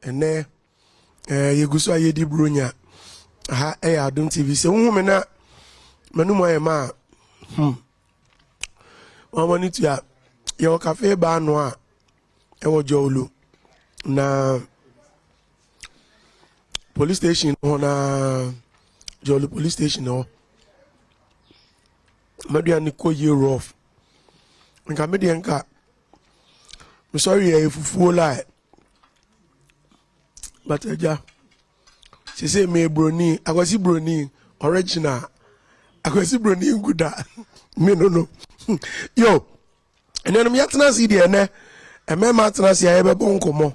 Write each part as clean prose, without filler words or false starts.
and there you go so ye di brunya ha Adom TV se wo me na manu moye ma mama ni tia ye cafe ba no a e wo jolu na police station na jolu police station no madua ni ko ye rough nka me de nka I'm sorry if you full lie. But she say me brony, I was brony original. I was brony good. Me no. Yo, and then me atna see there ne. E me matna see e be bon komo.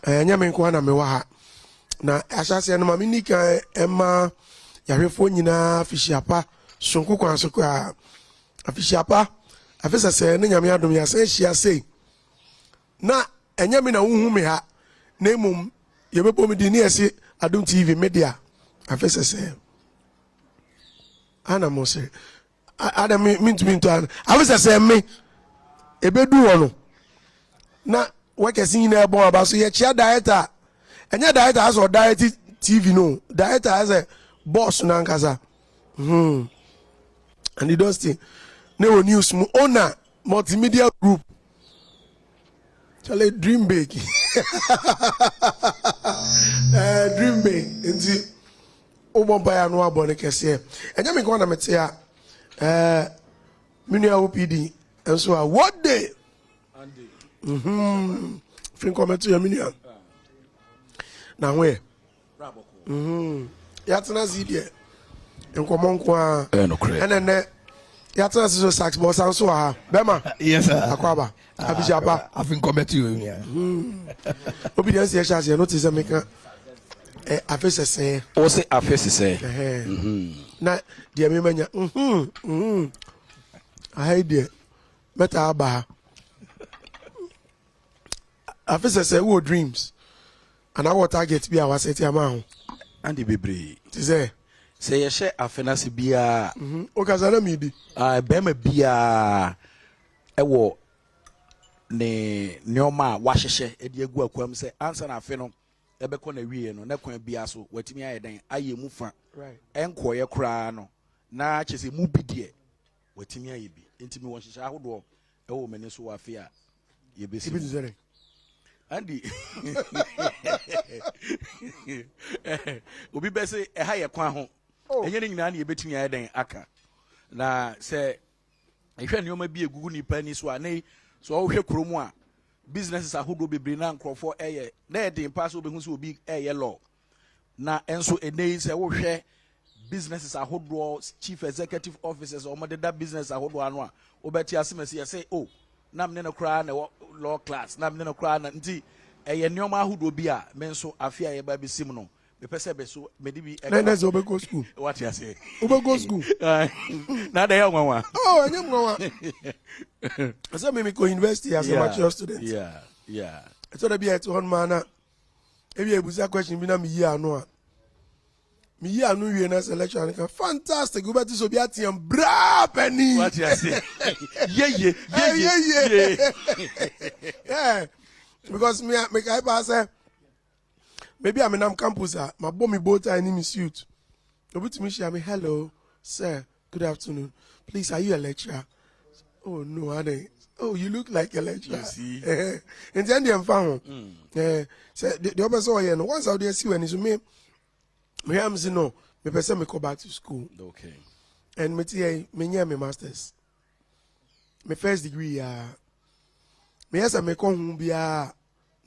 Nya me kwa na me wa ha. Na asase no ma me nika ema yahwefo nyina fishiapa sonko kwan so kwa afishiapa afisa se ne nyame adom ya se hia sei. Na enya me na wuhu me ha na emum ye bebo me di ne ese Adom TV media afese se ana mo se Adam me to afese se me ebedu wo no na wakesi nyina ebon aba so ye chia director enya director as o director TV no director as a boss na nkasa and he does thing ne news mu owner multimedia group. Chale dream big. Dream big. Nti obompa ya no abone kese. Enya me ko na mete ya minu ya OPD enso a what day? Ande. Fin comment ya minu ya. Na we. Ya tena zidie. Enkomo nko a. Enene ya tena so sax boss anso ha. Bema. Yes sir. Akwaba. Abijaba. I've been coming to you. Obedience yes as you notice America afese say. O say afese say. Na dia me manya I dey meta aba. Afese say wo dreams. And our target be our set amount. And the bebre. Say ye share afenase bia. O kazana mi di. Bema bia ewo ne nyoma wahhehye edi egu akwam se ansa na afe no ebekọ na wie no ne kwan bia so watimi ayeden ayemu fa right enkoye kra no na chese mu bidie watimi ayebi entimi wo hhehye ahodo ewo mene so afe a yebesi andi obi bese eha ye kwan ho enye ne nyina na yebetimi ayeden aka na se ehwe nyoma bi egugu nipa ni so anei so wo hwe kromu a businesses ahodo bebre na nkrofo eye na edin pass obehu so obi eye law na enso enei se wo hwe businesses ahodo chief executive officers o modeda business ahodo anu a obeti asemasi ye say oh na mne no kra na law class na mne no kra na nti eye nyoma ahodo bi a menso afia ye ba besim no me pese be so me di bi na zo be go school what you say we go school na da ya nwa oh anyam nwa I said me go university as a mature student yeah I thought be at one man if you abuza question bi na me yi anu a me yi anu wie na selection kan fantastic go better so be atiam bra penny what you say yeah yeah because me I pass maybe I'm in campus my bomb boat I need suit obi to me share me hello sir good afternoon please are you a lecturer oh no I don't oh you look like a lecturer you see in the end I'm found say the other so here no once out there see when is me am say no me person me go back to school okay and me tie me nya me masters my first degree me yes me ko hu bia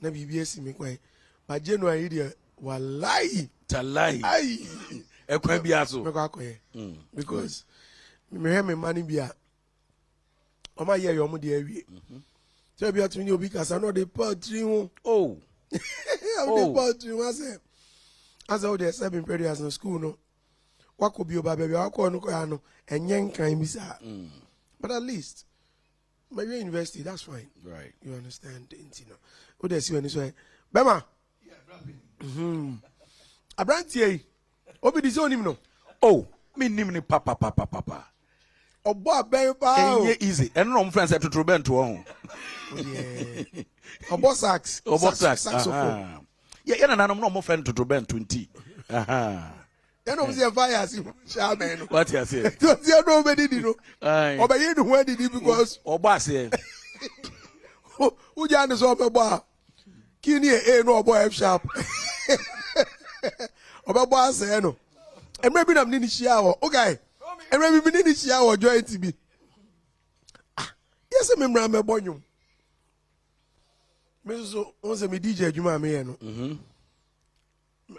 na BBS me kwai but January there wallahi talai ai ekwan bia so me ko akoye because me hear me money bia o ma ye yo mo de awie so bia to ni obi kasa no dey poetry ho oh dey poetry wa say as all the 7 periods in school no wako bi oba bia wako no ko ya no enye nkan bi sa but at least my university that's fine right you understand you know what they see when so Bema Abrantie obi di so nim no oh me nim ni papa obo aben pa o easy and no friends at to bento ho yeah obo saxophone Yeah, nanom no mo friend to Ben 20. Aha. Then I'm saying fire as shaman. What you say? Don't you know nobody did know? Aye. Or by you where did it because Oba say. Who Jan is over bar? Kini a no boy F sharp. Oba boss no. And maybe I'm in the shower. Okay. And maybe in the shower join to be. Yes, I remember my boy. Me so once me DJ Juma me no.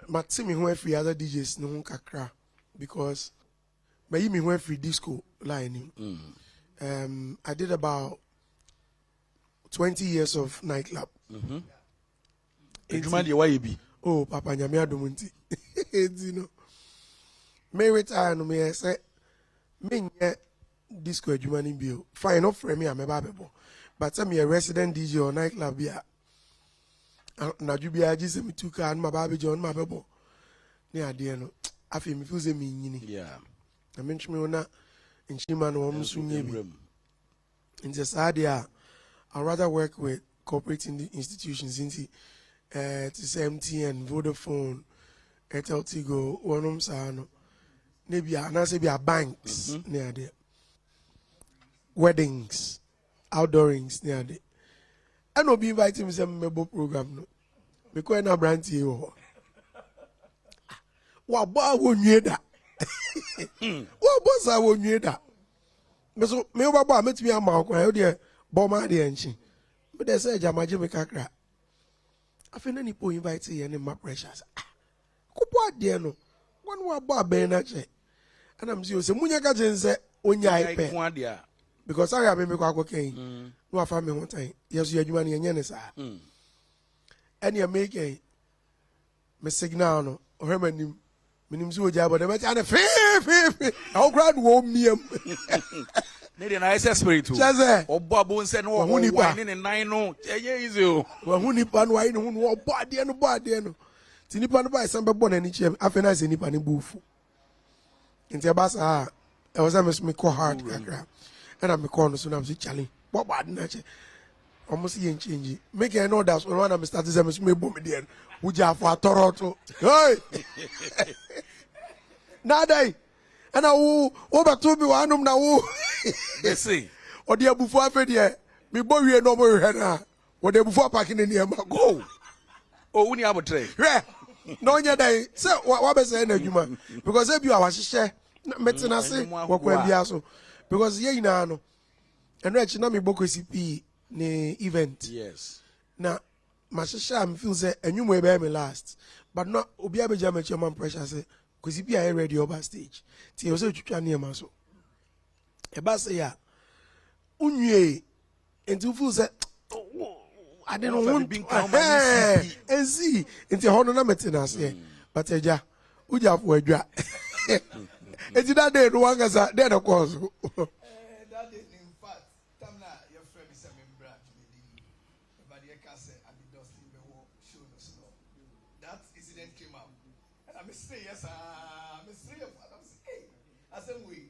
But see me who free other DJs no kakra because me who free disco line. I did about 20 years of nightclub. Ejuma de why be? Oh, Papa Nyame Adom nti. You know. Me retire no me say me nye disco ejuma ni bio. Fine up for me am eba bebo. But say me a resident DJ or nightclub bia. Na jubi aji se me tuka an ma ba be John ma bebo. Ni ade no. Afi me feel say me nyini. Yeah. Na me ntwe me na nchima no om so nye bi. In the Sadia, I'd rather work with corporate institutions into to say MTN, Vodafone, Airtel Tigo, one sano. Maybe a banks near there. Weddings, outdoorings near there. I no be inviting me some mebo program no. Because na brand you. Wa ba wo nwie da. Wa boss a wo nwie da. So me oba metimi ama kwa e de bo ma de enchi me de say jamaje me kakra afi na nipo invite ye ne ma pressures ko bo ade no won wa bo aben na che ana mzi o se munya ka jense onya ipe because I have me kwa koken no afa me ho tan yeso adwuma ne yenye ne sa ene make me signal no ohemanim minim so oja but me ane fe how crowd wo miem ne de na ese spirit o obo abo nse no wo wine ne nine no eye easy o wa hu nipa no wine hu no obo ade no ti nipa no ba isan be bo na ni chem afi na se nipa ne bufu nti ba sa e was am me call hard kakra and am call no so na me challenge bo bad na che almost yen change make I know that when I'm start to me bo me there uja for atoroto hey nadai ana wo ba to bi wa anum na wo they say o de abufu afa de me bo wie no mo hwe na o de abufu apake ne ne ma go o wuni abotre hwe no nya dai se wa be say na adwuma because e bi wa hyehyɛ metena se wakwa bia so because ye ina no eno echi na me bokosi pi ne event yes na mahyehyɛ am feel say enwumo e be me last but no obi abeja me chairman pressure say kosi pi I ready over stage ti e so twitwa ne ma so e ba say ya unwie enti feel say I don't want ezi enti hono na metena se but eja uja fo adwa enti that day no wanga sa dey the cause that day in fact tamna your friend is a member but the case and the dusty be show no snow that incident came out and I'm say yes I'm say I'm say I said we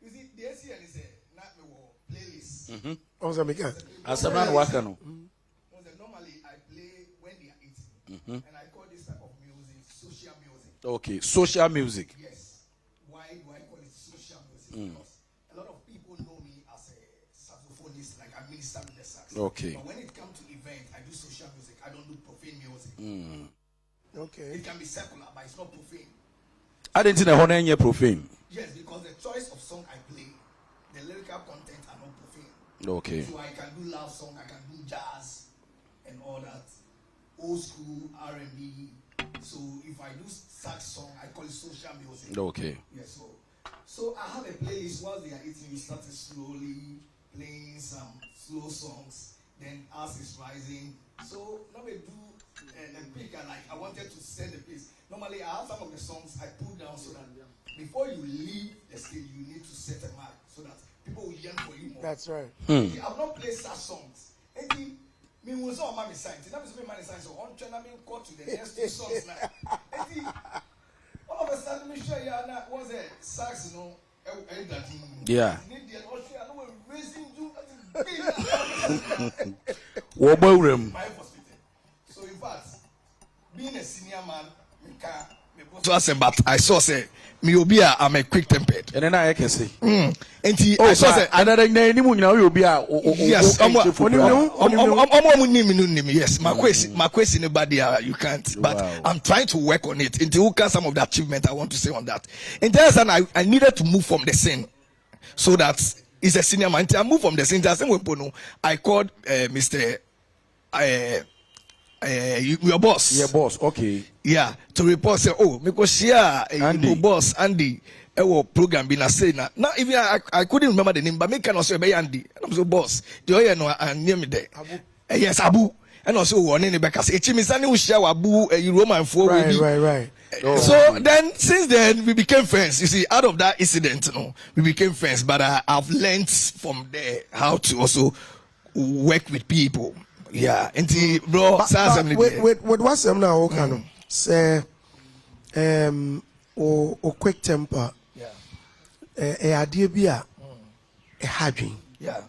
you see the ACN is not me playlist also me can asama no waka no normally I play when they are eating and I call this type of music social music. Okay, social music. Yes. Why do I call it social music? Because a lot of people know me as a saxophonist, like I minister with the sax. Okay. But when it comes to event, I do social music. I don't do profane music. okay It can be secular, but it's not profane. I didn't know honor any profane. Yes, because the choice of song I play, the lyrical content are not profane. Okay. So I can do love song, I can do jazz and all that. Old school R&B. So if I do sax song, I call it social music. Okay. Yes, so I have a playlist while they are eating. We started slowly playing some slow songs. Then as is rising. So now we do a pick and like I wanted to set the pace. Normally I have some of the songs I put down so that before you leave the stage you need to set a mark so that people will yearn for you more. that's right I've not played such songs. And me was all my science. That was my science. So on channel me go to the next two songs now. And all of a sudden me show you was a sax, you know, yeah. So in fact, being a senior man, so I said, but I saw say me obia I'm a quick tempered. And then I can say. And I saw say another name you know you'll be a yes. Yes, my question nobody you can't. But I'm trying to work on it. Until who can some of the achievement I want to say on that. In there, I needed to move from the scene so that it's a senior man. Until I moved from the scene, I called Mr. Your boss. Your boss, okay. Yeah, to report say, oh, because here, your boss Andy, program been a say now. Now even I couldn't remember the name, but me can also be Andy. And I'm so boss. Do you know and near me there? Yes, Abu. And also one in the back. Say, Chimisani will share Abu Roman for right. So then, since then, we became friends. You see, out of that incident, we became friends. But I've learned from there how to also work with people. Yeah, and bro, with what's them now? Okay, say, or quick temper. Yeah, idea be a hadwin. Yeah.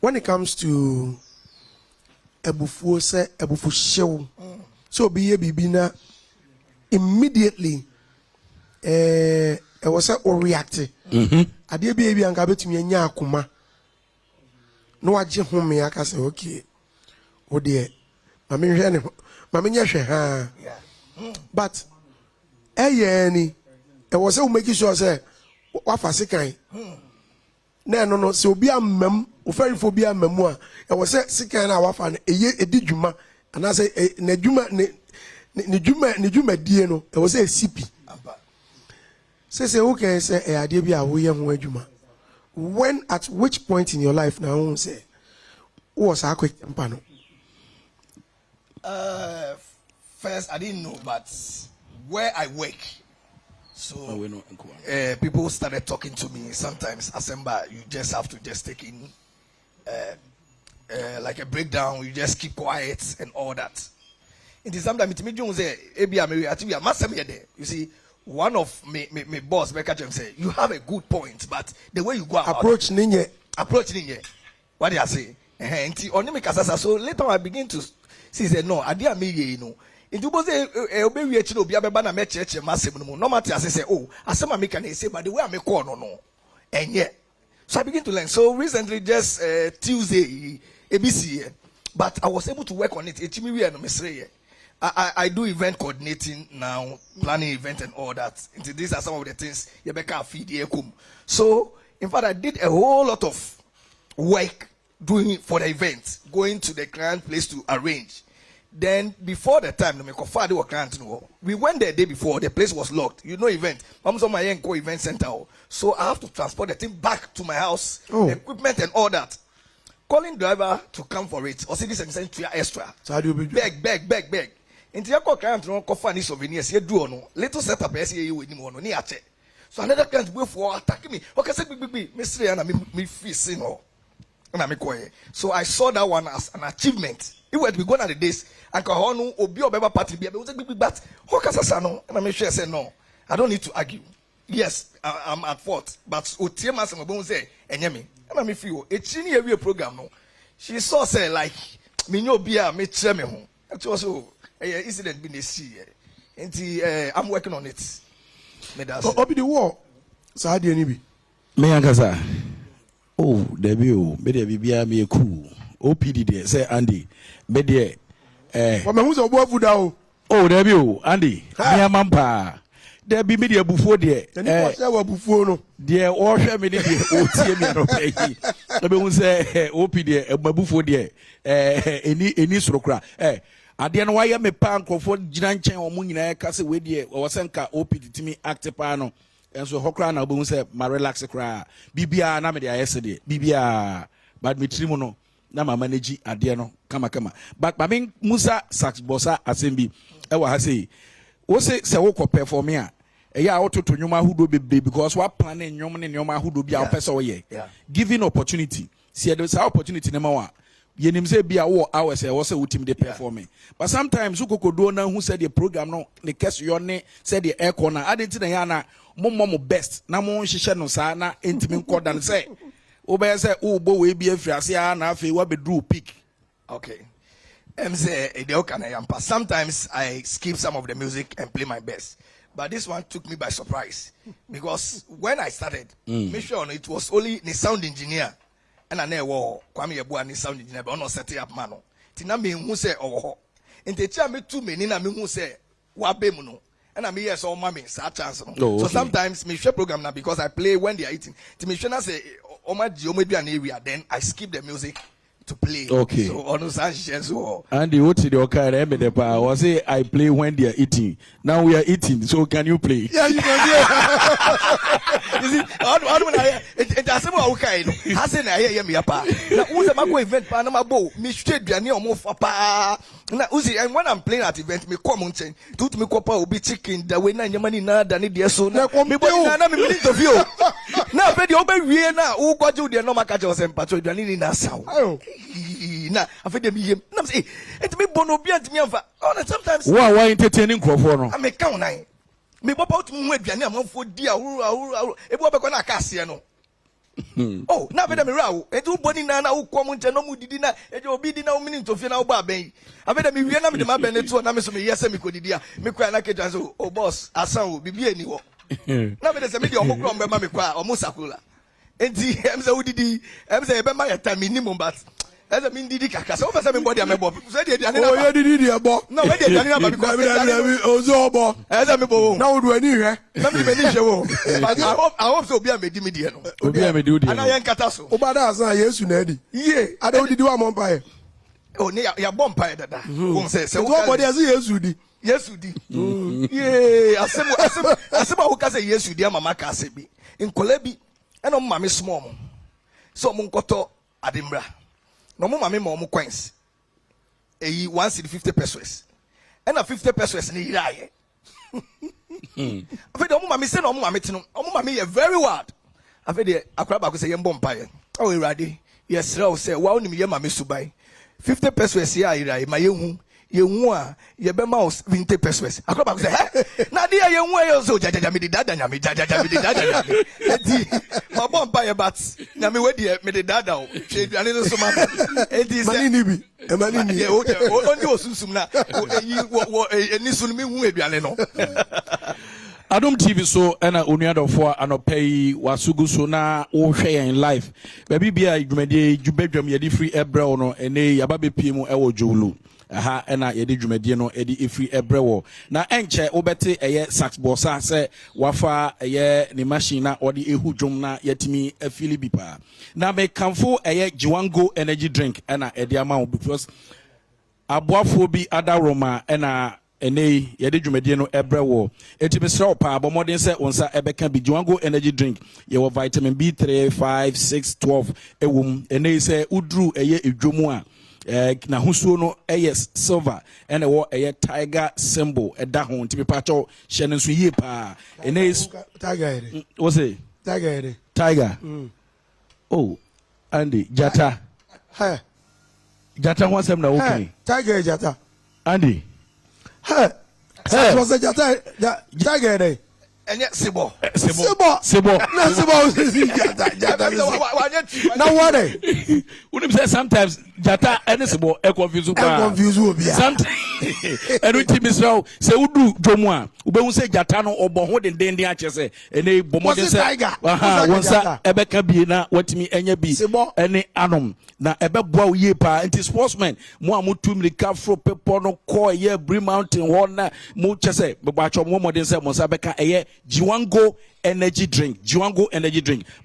When it comes to ebufu say ebufu show, so be a bibina immediately. I was a reacting. Idea be a anka betumi anya akuma. No agye home me aka say okay. Oh dear, mami hwehwe ha. But any I was making sure say what for sikan. No so obi amam ofari fo bi amamu a I was say sikan na wafa no edi dwuma and I say na dwuma ne dwuma die no I was say CP. Say okay say ade bi a wo ye ho adwuma. When at which point in your life now say was a quick temper no? First, I didn't know, but where I work, so people started talking to me. Sometimes, Asemba, you just have to just take in like a breakdown. You just keep quiet and all that. It is sometimes you see, one of my boss, Becca James, say you have a good point, but the way you go about approach ninye. What do I say? So later I begin to see say no, I didn't mean you know. Into both obey we actually be a bana me church massive no matter as I say, oh, as some make can say, but the way I make call no. And yet, so I begin to learn. So recently, just Tuesday, ABC, but I was able to work on it. I do event coordinating now, planning event and all that. These are some of the things Rebecca feed here come. So in fact, I did a whole lot of work doing for the event, going to the client place to arrange. Then before the time, we went there the day before, the place was locked. You know event. I'm on my event center. So I have to transport the thing back to my house, the equipment and all that. Calling driver to come for it. Or see this and send extra. So how do you beg. Into your client no coffee any souvenirs, you do no. Little setup SCA with him on near check. So another client wait for attacking me. Okay, say big, Mr. And me feel no. So I saw that one as an achievement. It would be gone at the days. And Kahonu or be a party be able to be but Hokasano. And I make sure I say no. I don't need to argue. Yes, I'm at fault. But Utiamas and Mabon say, and Yemi. And I feel a chini area program. No, she saw say like me no beer, me cheme home. It was so incident been a see. And I'm working on it. Obi the war. So how do you need me Ankasa? Oh, debut, maybe be a cool. OPD there, say Andy. Maybe who's a boy food out? Oh, debut, Andy. Near Mampa. There be media before there. And before no. Dear, or share me, OTM. I will say OPD, a before there. Any srokra. I didn't why I'm a punk for Ginan or Munina Castle with you or Sanka OPD to me act pano. And so Hokran Album said, my relax cry. Bibia Namadia yesterday. Bibia, but me trimono. Nama manage Adiano, kama. But Babing Musa Sax Bossa Assembly. Ewa Hasi. Ose se woko perform here. Eya auto to nyoma who do be because what planning nyoma who do be our person ye. Giving opportunity. See there's opportunity number one. Yenim say be a war hours e was a team they performing. But sometimes who could do now who said the program no the case your name said the air corner. I didn't na yana mo best. Na mo shisha no sa na intimate call than say. Obe say oh bo we be afiase na afi wa be drew pick. Okay. Sometimes I skip some of the music and play my best. But this one took me by surprise. Because when I started, make sure it was only the sound engineer. And I know Kwame Yeboah ni sound engineer, but not setting up mano. Tina me who say oh. And the chair me too many na me who say wabemuno. And I mean yes, all mommy chance. So sometimes me share program now because I play when they are eating. To me share say oh my maybe an area, then I skip the music to play. Okay. So on so and the what the okay the power was say I play when they are eating. Now we are eating, so can you play? Yeah, you can you see, it doesn't okay. Hasn't I hear me apa? Now who's a go event Panama bow, me straight Biani or more papa. Now Uzi, and when I'm playing at event, me come on chain, do to me copa will be chicken, the way na money na than it so now me boy na me minute of you. Now but the open we now who got you the normal catch us and patrol Biani na sound. Na after them him na say it me bono bi antimi amfa sometimes why entertaining crofo no I me count nine me pop out mu aduane amanfo di ahuru e bo be na akase no oh na be dem rawo e do boni na wo kom nche no mu didi na e je obi di na wo mini ntofie na wo ba ben after them wie na me dem aben to na me so me yese me kodidi a me kwa na kejan so oh boss asan wo bibi ani wo na be dem se me di omokro mbe ma me kwa omusakula enti em se wo didi em se e be ma yata minimum but as a mean didi kaka so person me body am ebo so dey dey oh yeah didi ebo no we dey dey na ba because ozo obo as a me bo na wo do ani hwe na me be ni hwe wo but I hope so obi am di me die no obi am di udi ana yen kata so obada asan Yesu na adi ye ada odidi wa mompa ye oh ne ya bompa ye dada won say so body as Yesu di ye asem wo ka say Yesu di mama ka se bi nkola bi eno mama small mo so mo nkoto adimra no mo mama mo coins eyi 150 pesos and 50 pesos ni iraye afi de mo mama say no mo mama tino mo mama ye very wild afi de akura ba ko say ye mbompa ye o irade yes raw say wa onim ye mama subai 50 pesos ya iraye ma ye hu a ye be ma 20 pesos akura ba ko say na de ye hu e so jajaja me di dada nya me jajaja me di dada nya me eti ma bompa ye bat nya me we de me di dada o hwe duane no so ma eti say mani bi e mani ni o only osusum na eyi wo eni sunu me hu aduane no Adom TV so ena onuadofo anopai wasugu so na wo hwe yen live baby bia dwumade dwubadwam ye di free ebrel no ene yaba bepie mu ewo jowlu aha ena ye di dwumade no e di free ebrel na enche obete eye sax bossa se wafa eye ni machine na odi ehu dwom na yatimi afili bipa na me kamfo eye jiwango energy drink ena e di ama because aboafo bi adaroma ena ene yede dwumadie no ebrewo etibesra opa abomodin se onsa ebeka bi jiwango energy drink ye wo vitamin B3 5 6 12 ewum ene se udru eye edwomu a na husuo no eye silver ene wo eye tiger symbol eda ho ntibi pacho hye ne so yie pa ene tiger ere wo say tiger oh Andy jata ha jata ho asem na wo kan tiger jata Andy hey was a jata enye sebo na sebo jata na what unim say sometimes jata any sebo e confuse obi sometimes everything misraw say udu dwomu a ubehu say jata no obo ho den a chese ene bomodin say wonsa ebeka bie na watimi enya bi ene anom na ebeboa uye pa anti sportsman mo amutum recover people no call ye Bree Mountain ho na mo chese bebaacho mo modin say monsa beka eye Jiwango energy drink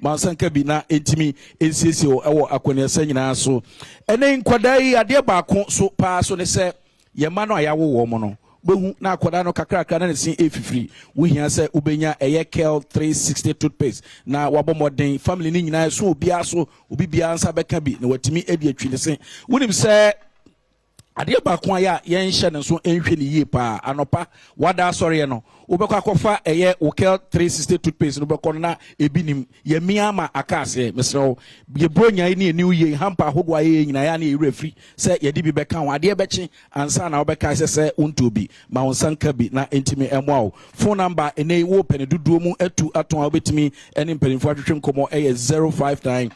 mansanka bi na entimi ensiesie ewo akonesa nyina so ene nkwadai ade baako so pa so ne se ye ma no ayawo wo mo no behu na akwada no kakra na sin efifiri wo hia se ubenya eye Kel 360 toothpaste na wabomodin family ni nyina so obi bia nsa beka bi na watimi edi atwi ne sen wonim se ade baako aya ye nhye ne so enhwe ne yie pa anopa wada sori no ubekwa akofa eye Kel 360 toothpaste no bekọ na ebinim ye miama akase mesro ye bronya ni eni uye hampa hodo aye nyina ya na e refri se ye di bi beka ho ade bechi ansa na obeka se untobi ma onsanka bi na entimi emwa phone number ene wo pene duduo mu atu aton obetimi ene mpanimfo atwetwe nkomo eye 059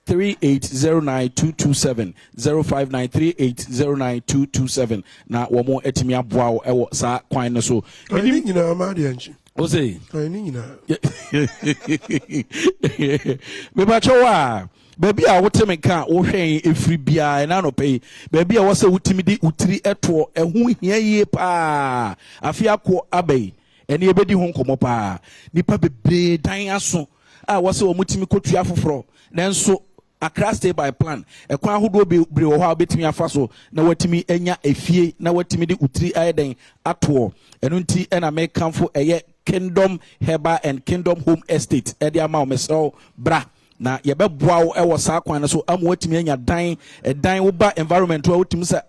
05938092227 05938092227 na womo etimi aboa wo ewo sa kwan no so Menim nyina ma de anchi. o say Menim nyina. Me ba chowa baby a wote me ka wo hwen efiri bia na no pay baby a wo se wutimi di utiri eto ehu hia yie pa afia ko abai ene ebedi ho nkomo pa nipa bebre dan aso a wo se wo mutimi kotua foforo nanso Accra stay by plan ekwan ahodo bebre wo ha betimi afa so na watimi enya efie na watimi di utiri ayeden ato eno nti ena me kanfo eye Kingdom Herbal and Kingdom Home Estate edi ama o mesel bra na yebeboa wo ewo sa kwan so amu watimi anya dan dan wo ba environment wo watimi say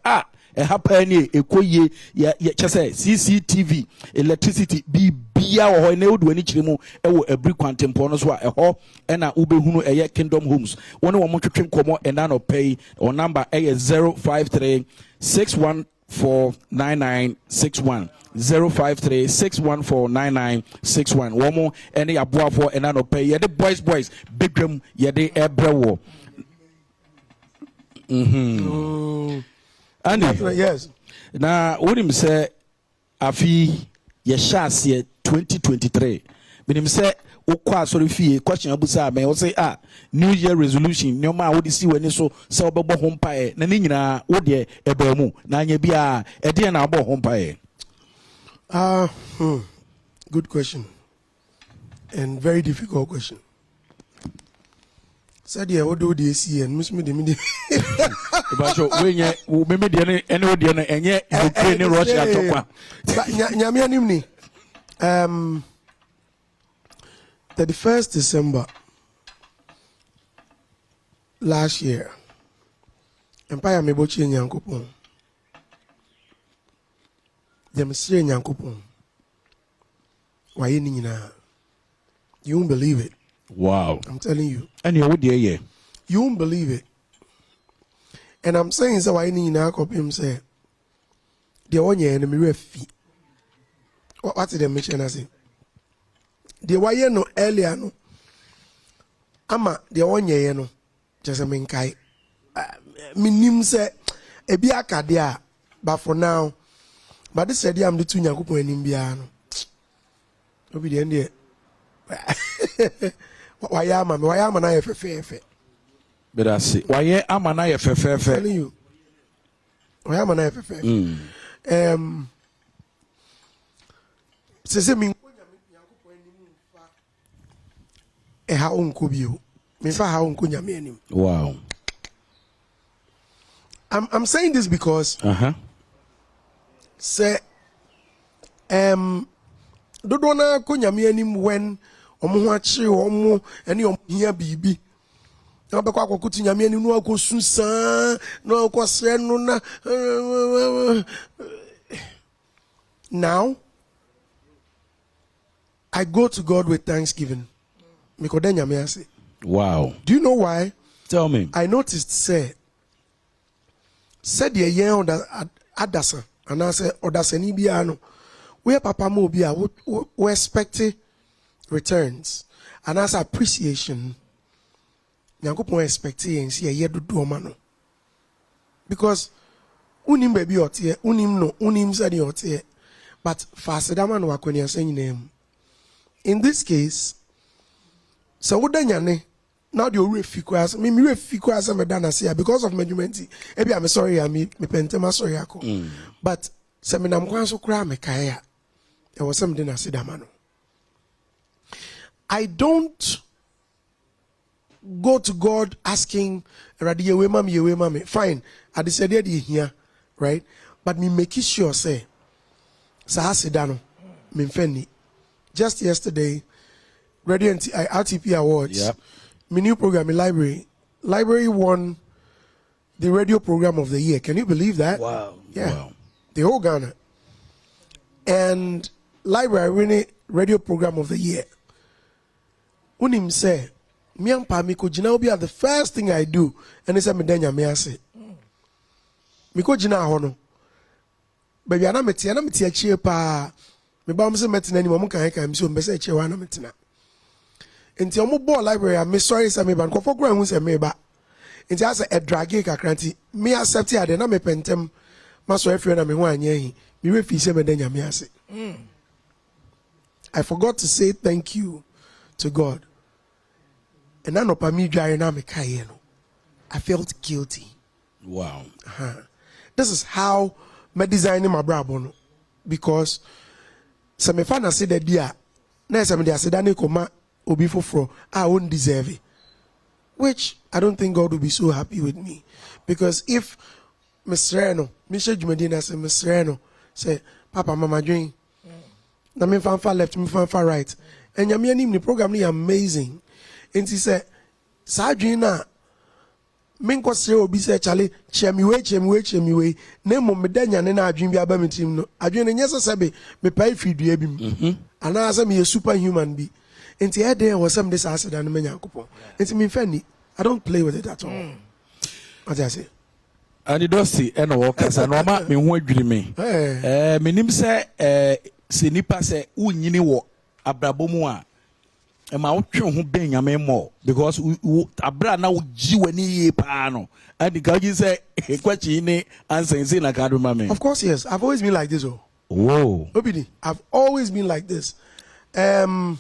hapa ni ekoye ya chese CCTV electricity bibia wo ho na odu ani kire mu ewo every kwantempo no so ho na ubehunu eye Kingdom Homes woni wo motwetwe nkomo na no pay o number 053 6149961 053 6149961 womo ene aboafo na no pay ye the boys bigram ye de ebrewo and yes na wonim say afi ye shase 2023 menim say ukwa sorry fie question abusa me wo say new year resolution no ma wo di si wani so say obebo ho mpae na ni nyina wo de eba mu na anya bia e de na abo ho mpae. Good question and very difficult question. Said yeah, what do they see and miss me the But so when you maybe the any audience and yet Ukraine Russia talk. But nyame anim ni 31st December last year empire me bochi nyankopon dem sire nyankopon waye ni nyina. You won't believe it. Wow. I'm telling you. And you would hear You won't believe it. And I'm saying so I need now copy him say the one year enemy refi. What did they mention as it? The why no earlier no. Ama the one year no just a minkai. Minim say a be akadia, but for now, but this said I'm the two nyakupo in Imbiano. Obi the end there. Why am I FFF? But I see. Why am I FFF? Telling you. Why am I FFF? Se me ha unko bio. Me fa ha unko nyame anim. Wow. I'm saying this because say dodo na ko nyame anim when omo ho akire omo ene omo hia bibi na be kwa akokuti nyame anim no akosusan no akosre no na now I go to God with thanksgiving because then nyame ase. Wow. Do you know why? Tell me. I noticed said the year on that adasa and I said odasani bia no where papa mo bia we expect returns and as appreciation nyankopon expect and see a year do no because unim baby otie unim said otie but fast that man wakoni saying name in this case so wodanyane now the refiku as me refiku as me dana say because of measurement ebi I'm sorry me pentema sorry ako but se me nam kwan so kra me kai a there was something I said amano. I don't go to God asking radi yewe mami fine I decided here right but me make sure say sa asidano me mfeni just yesterday Radio RTP Awards. Yep. My new program in library won the radio program of the year. Can you believe that? Wow. Yeah. Wow. The whole Ghana. And library winning radio program of the year. Unim say, me and Pamiko Jina will be the first thing I do. And he said, me denya me ase. Miko Jina hono. Baby, anameti achie pa. Me ba mse metina ni mamu kan mse mbese achie wa anameti na. Nti omo ball library me sorry say me ban ko for hu say me ba nti asa a dragi kakranti me accept ade na me pentem maso afre na me ho anya hi me refi se me da nyame ase. I forgot to say thank you to God. And I know pa me dware na me kai no. I felt guilty. Wow. This is how me designing my brabo no, because some me fan say that dia na some dey say that ne koma obi foforo I won't deserve it, which I don't think God will be so happy with me, because if Mr. Reno Mr. Jumadina say Mr. Reno say papa mama dream na me fan far left me fan far right and nyame anim the program ni amazing and he say sa dream na minko se obi se chale chemiwe na mo medanya ne na adwen bi aba metim no adwen ne nyese sebe me pai fidua bi m ana asa me superhuman bi enti e dey was some this accident na menya kopon enti me fani I don't play with it at all. What I say and it does see and walk as an oma me ho adwiri me menim se se nipa se unyini wo abrabomu a ma wotwe ho ben nyame mo because abra na wo ji wani ye pa no and ka ji say kwachi ni ansense na ka do ma me. Of course yes, I've always been like this. Whoa Obidi, I've always been like this. And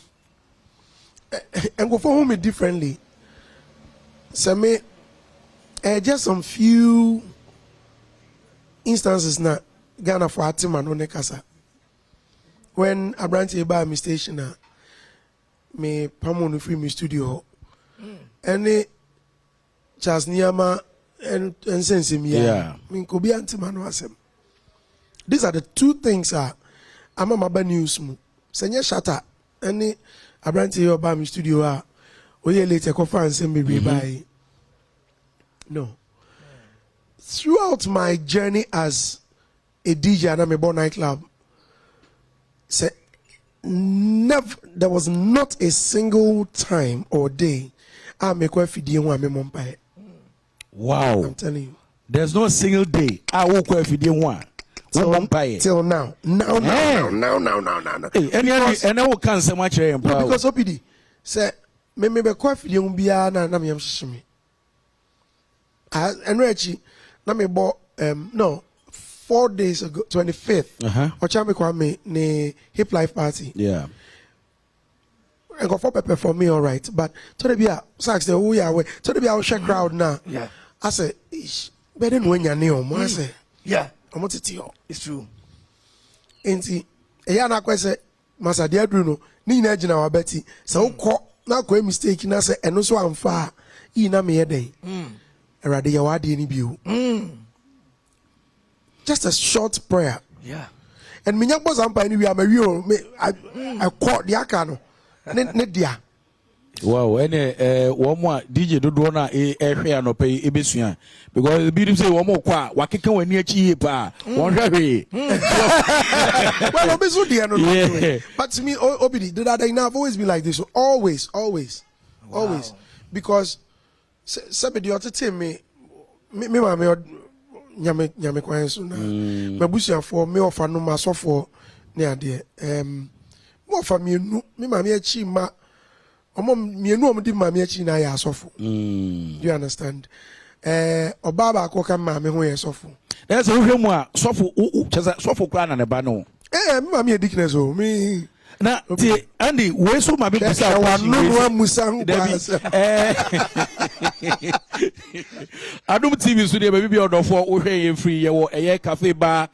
go for me differently. So me just some few instances na Ghana for Atima no nekasa when Abranti by me station me pamonu free me studio any Charles Niama and sense me me ko bi antima no asem. These are the two things I'm a news mu senye shatter any Abranti by me studio oye later conference me by no. Throughout my journey as a DJ and I'm a born nightclub, never, there was not a single time or day I make a video one me. Wow. I'm telling you. There's no single day I will go video one. Till now. No. Hey, and I will cancel my chair and because OPD say me be kwa video bia na me shimi. And Reggie na me bought no 4 days ago 25th ochame kwa me ne hip life party and go for pepper for me all right but to the bia sax the who ya we to the bia share crowd now I say better no nya ne o I say omo titi o It's true. enti eya na kwese masade adru no ni nyina gina wa beti se ukọ na kwa mistake na say eno so amfa yi na me yeden erade ya wade ni bio just a short prayer and me nyakpo sampa ni wi amawi o me I call the aka no ne dia. Wow, any one DJ do na ehwe no pay ebesua because be say one more kwa wakeka wani achi pa won hwe well obesu dia no but to me obidi did that I've always been like this always because somebody otete me mama nyame kwan so na mabusia for me ofa no masofo ne ade mo ofa me nu me mama achi ma omo mienu omdi mama achi na ya asofo you understand obaba akoka mama ho ye sofo na se hwe mu a sofo cheza sofo kra na ne ba no me mama edikness o me na ti Andy we so ma be busa wa no musa ho Adom TV so dey be odofo wo hwe ye free ye wo eye cafe bar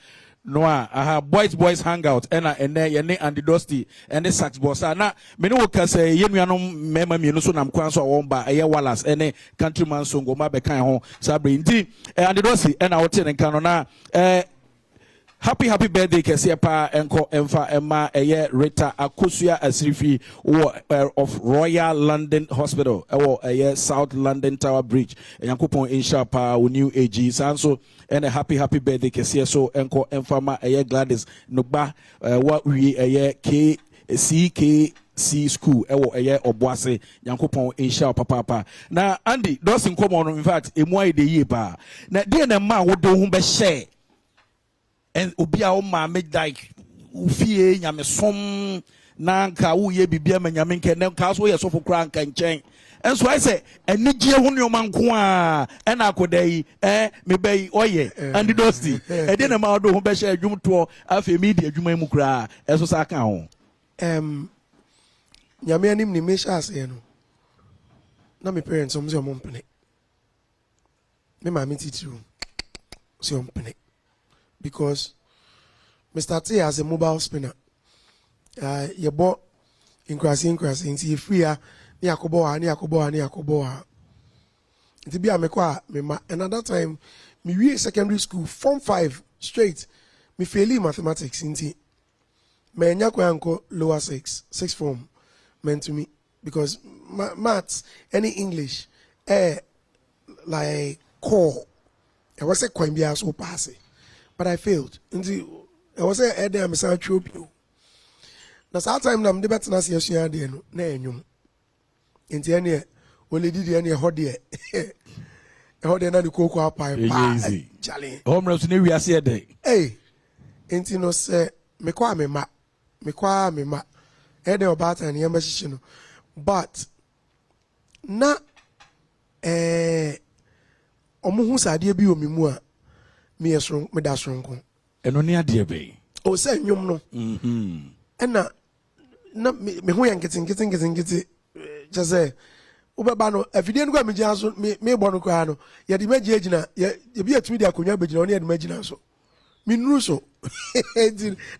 no aha boys hangout ene ye ne Andy Dusty ene sax bossa na me ne wo ka say ye nuanom mema mienu so nam kwan so won ba eye Wallace ene countryman songo ma be kan ho sabre ndi Andy Dusty ena wo te ne kan no na happy birthday kese pa enko emfa emma eye Rita Akosua Asirifi of Royal London Hospital eye South London Tower Bridge yankopon insha pa new age sanso and a happy birthday kese so enko emfa ma eye Gladys Nugba what we eye CKC school eye Obuase yankopon insha papa na Andy dosin komo no in fact emu ayi de ye pa na dey na ma wo do ho be share and obia o ma me like ufie nyame som na nka wo ye bibia ma nyame nke na nka so ye so fokra nka nchen And so I say, and Nigia Hunyo Mankua, and Akodei, me bay, oye, and the dusty. And then a mado who besha jum to a media Jumemukra, as was account. Yamianim ni mesha say no. Na me parents some say ompene. Me ma me titiru. Say ompene. Because me started as a mobile spinner. You bought in crossing see free ni akobo. It be a me ma another time me reach secondary school form 5 straight me fail mathematics inti me nyakwa anko lower 6 form meant to me because maths any English like core I was a coin be so pass but I failed inti I was a head there me say trope you na that time na me bet na se asua de no na enwum inti ene only did ene hode hode na the koko apai pa challenge Home to we are say day hey inti no say me kwa me ma ede obata na yamba shishi no but na omuhu sade bi omimu a me yesro me da sonko eno ne ade be o say nwum no ena na me ho yankete just say ubaba no afide no kwa me gina so me bo no kwa no ye de magi agina ye bi atumi de akonya begina no ye de magina so me nuru so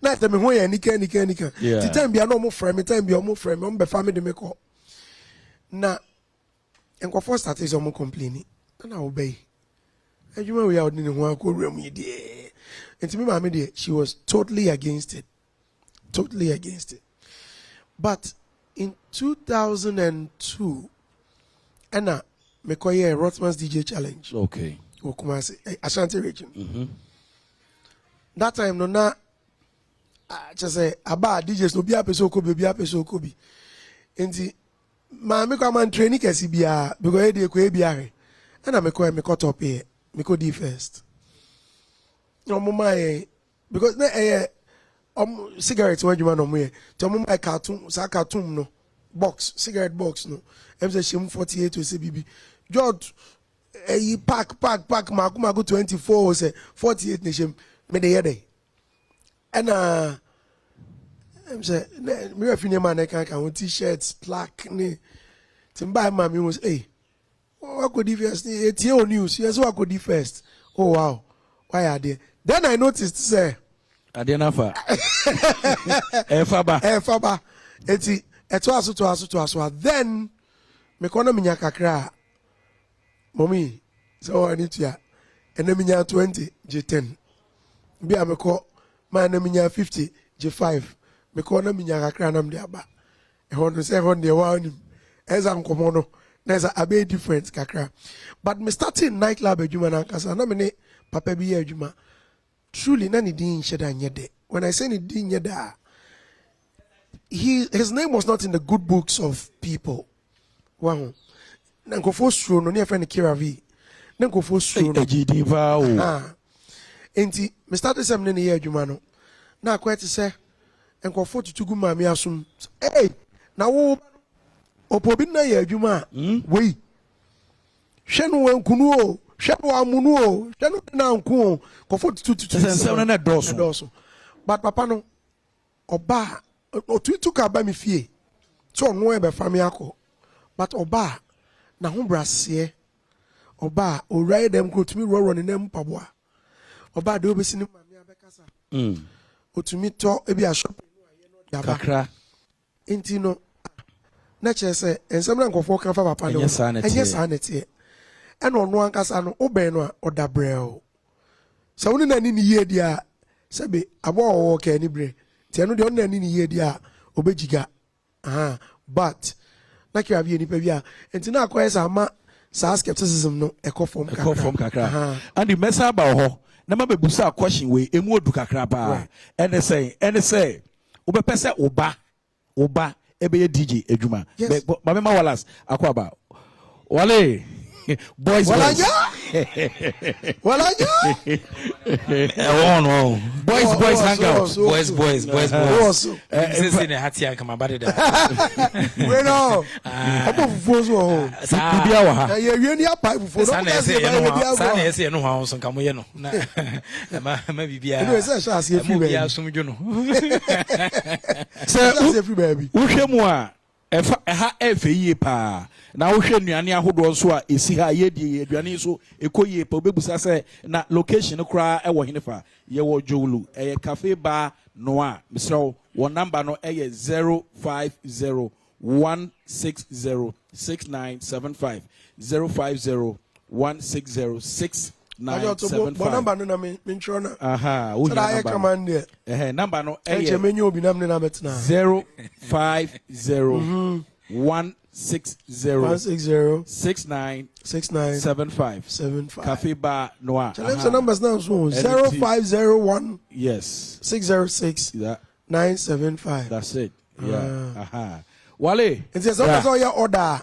na ta me ho ya nika ti time bia no mo frame time bia mo frame mo be family de me ko na enkofo start is mo complaining na obey adwuma we out ni ho akowura mu de enti me ma me de she was totally against it but in 2002 Anna Mekoye Rotman's DJ challenge. Okay. Okumasi Ashanti region. That time no na just say aba DJs no bia peso kobi. Enti ma me kwa man training kesi bia because e dey ko e bia. Anna me cut up here. Me ko di first. No mama because na cigarette when you want no more. To mama cartoon no box cigarette box no. Em say shim 48 to say bibi. George pack ma go 24 say 48 ne shim me dey here. And em say me refine man I can t-shirts plaque ne timba ma me was what could the first ATO news yes what could the first oh wow why are they then I noticed say Adenafa Faba eti eto aso then me kono minya kakra mommy so I need to ya ena minya 20 J10 bia me ko man na minya 50 J5 me kono minya kakra nam de aba e hono say hono de wa onim eza nkomo no na eza abe different kakra but me starting nightclub adwuma na kasa na me ne papa bi adwuma truly na ni din sheda nyede when I say ni din nyeda his name was not in the good books of people. Wow. Nanko fo suro no ne friend Kiravi. Nanko fo suro no ejidi va o. Enti me start sem ne ye adwuma no. Na akwa te se enko fo tutugu ma me asum. Na wo opobi na ye adwuma wei. Hwe no wankunu o, hwe no amunu o, hwe no na nku ko fo tututu sem na doso. But papa no oba otutu ka ba mi fie. So no e be fami akọ. But oba na ho brase oba o ride them go to me run in them paboa oba de obesi ni mama abekasa otumi to e bi a shop kakra enti no na chese ensem na nkofo kan fa papa no enye sa nete e na ono ankasa no oben no a oda brel so woni na ni ye dia sebe abo wo ka ni bre tie no de ono na ni ye dia obejiga but like you have any pebia and na akwesa ama sa skepticism no ekofom kakra and the message about ho na ma bebusa question we emu odu kakra ba ene say obepese oba ebe ye DJ adwuma ba me ma walas akwa ba wale boys Well, I no. Boys hang out. Boys. also. This is in a hatia come about it. We know. Above foes or Bibiawa. you any pipe for Sana say no house and come no. Maybe be a some jono. Say every baby. Uhwemwa ɛha ɛfɛ yie paa na wohwɛ nnuane ahodoɔ nso a ɛsi ha yɛdie aduane nso ɛkɔ yie pa wobɛbusa sɛ na location koraa ɛwɔ hene fa yɛwɔ Jowlu ɛyɛ cafe bar noa mesrɛ wo wɔ number no ɛyɛ 050-160-6975 050-160-6975 number no na me ntro na aha wo I command there number no ɛyɛ menyo obi nam ne na betena 050-160-6975 Cafe Bar Noir. Challenge the numbers now so 0501 yes 606 975. That's it. Yeah. Wale. It says all your order.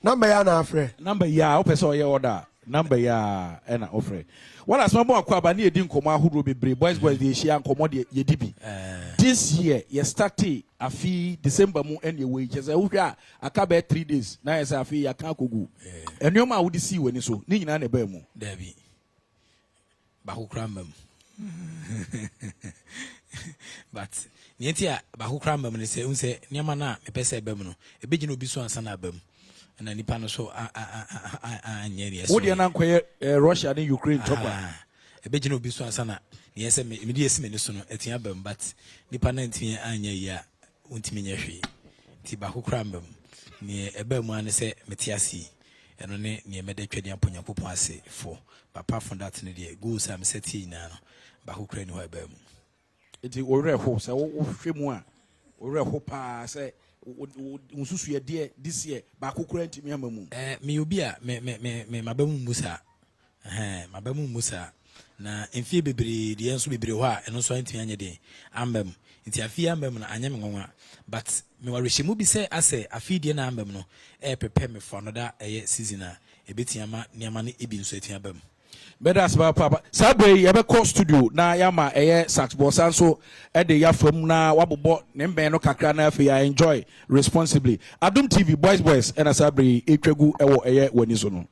Number ya na afre. Number ya opeso your order. Number ya na ofre. What as mabo akwa ba na edi nkomo ahoro bebre boys dey share nkomo de yedibi. This year you started afi December mu and you wait just a aka be 3 days na yes afi ya kan kogu. Enyoma wo di si wani so ni nyina na ba mu. Dabi. Ba ho kra mam. But nientia ba ho kra mam ne se unse niama na me pese ba mu no ebegina obi so ansa na ba mu. Na nipa no so anyeri eso. Wo de na nkoye Russia and Ukraine topa. Ebegina obi so ansa na yese me de yesi me ne so no etia ba mu but nipa na ntia anya yi a untimi nya hwe. Ti ba ho kra mam. Ni eba mu ane se metiasi. Eno ne me de twede amponya popon ase for. Apart from that ne de goals am seti na no. Ba ho kra ni ho eba mu. Enti ore ho se wo hwe mu a ore ho pa se unsusu ye de this year ba kokora ntimi amamu me obi a me mabamu musa mabamu musa na enfie bebre de enso bebre ho a eno so ntimi anye de ambam nti afie ambam na anye me ngonwa but me warehye mu bi se ase afie de na ambam no prepare me for another season a ebetiama niama ne ebi nso etiam bam. Bedas papa sabe ya be call studio na ya ma sax boss so e de ya fam na wabobo ne mben no kakra na afi ya enjoy responsibly Adom TV boys and asabre etwagu ewo wani so no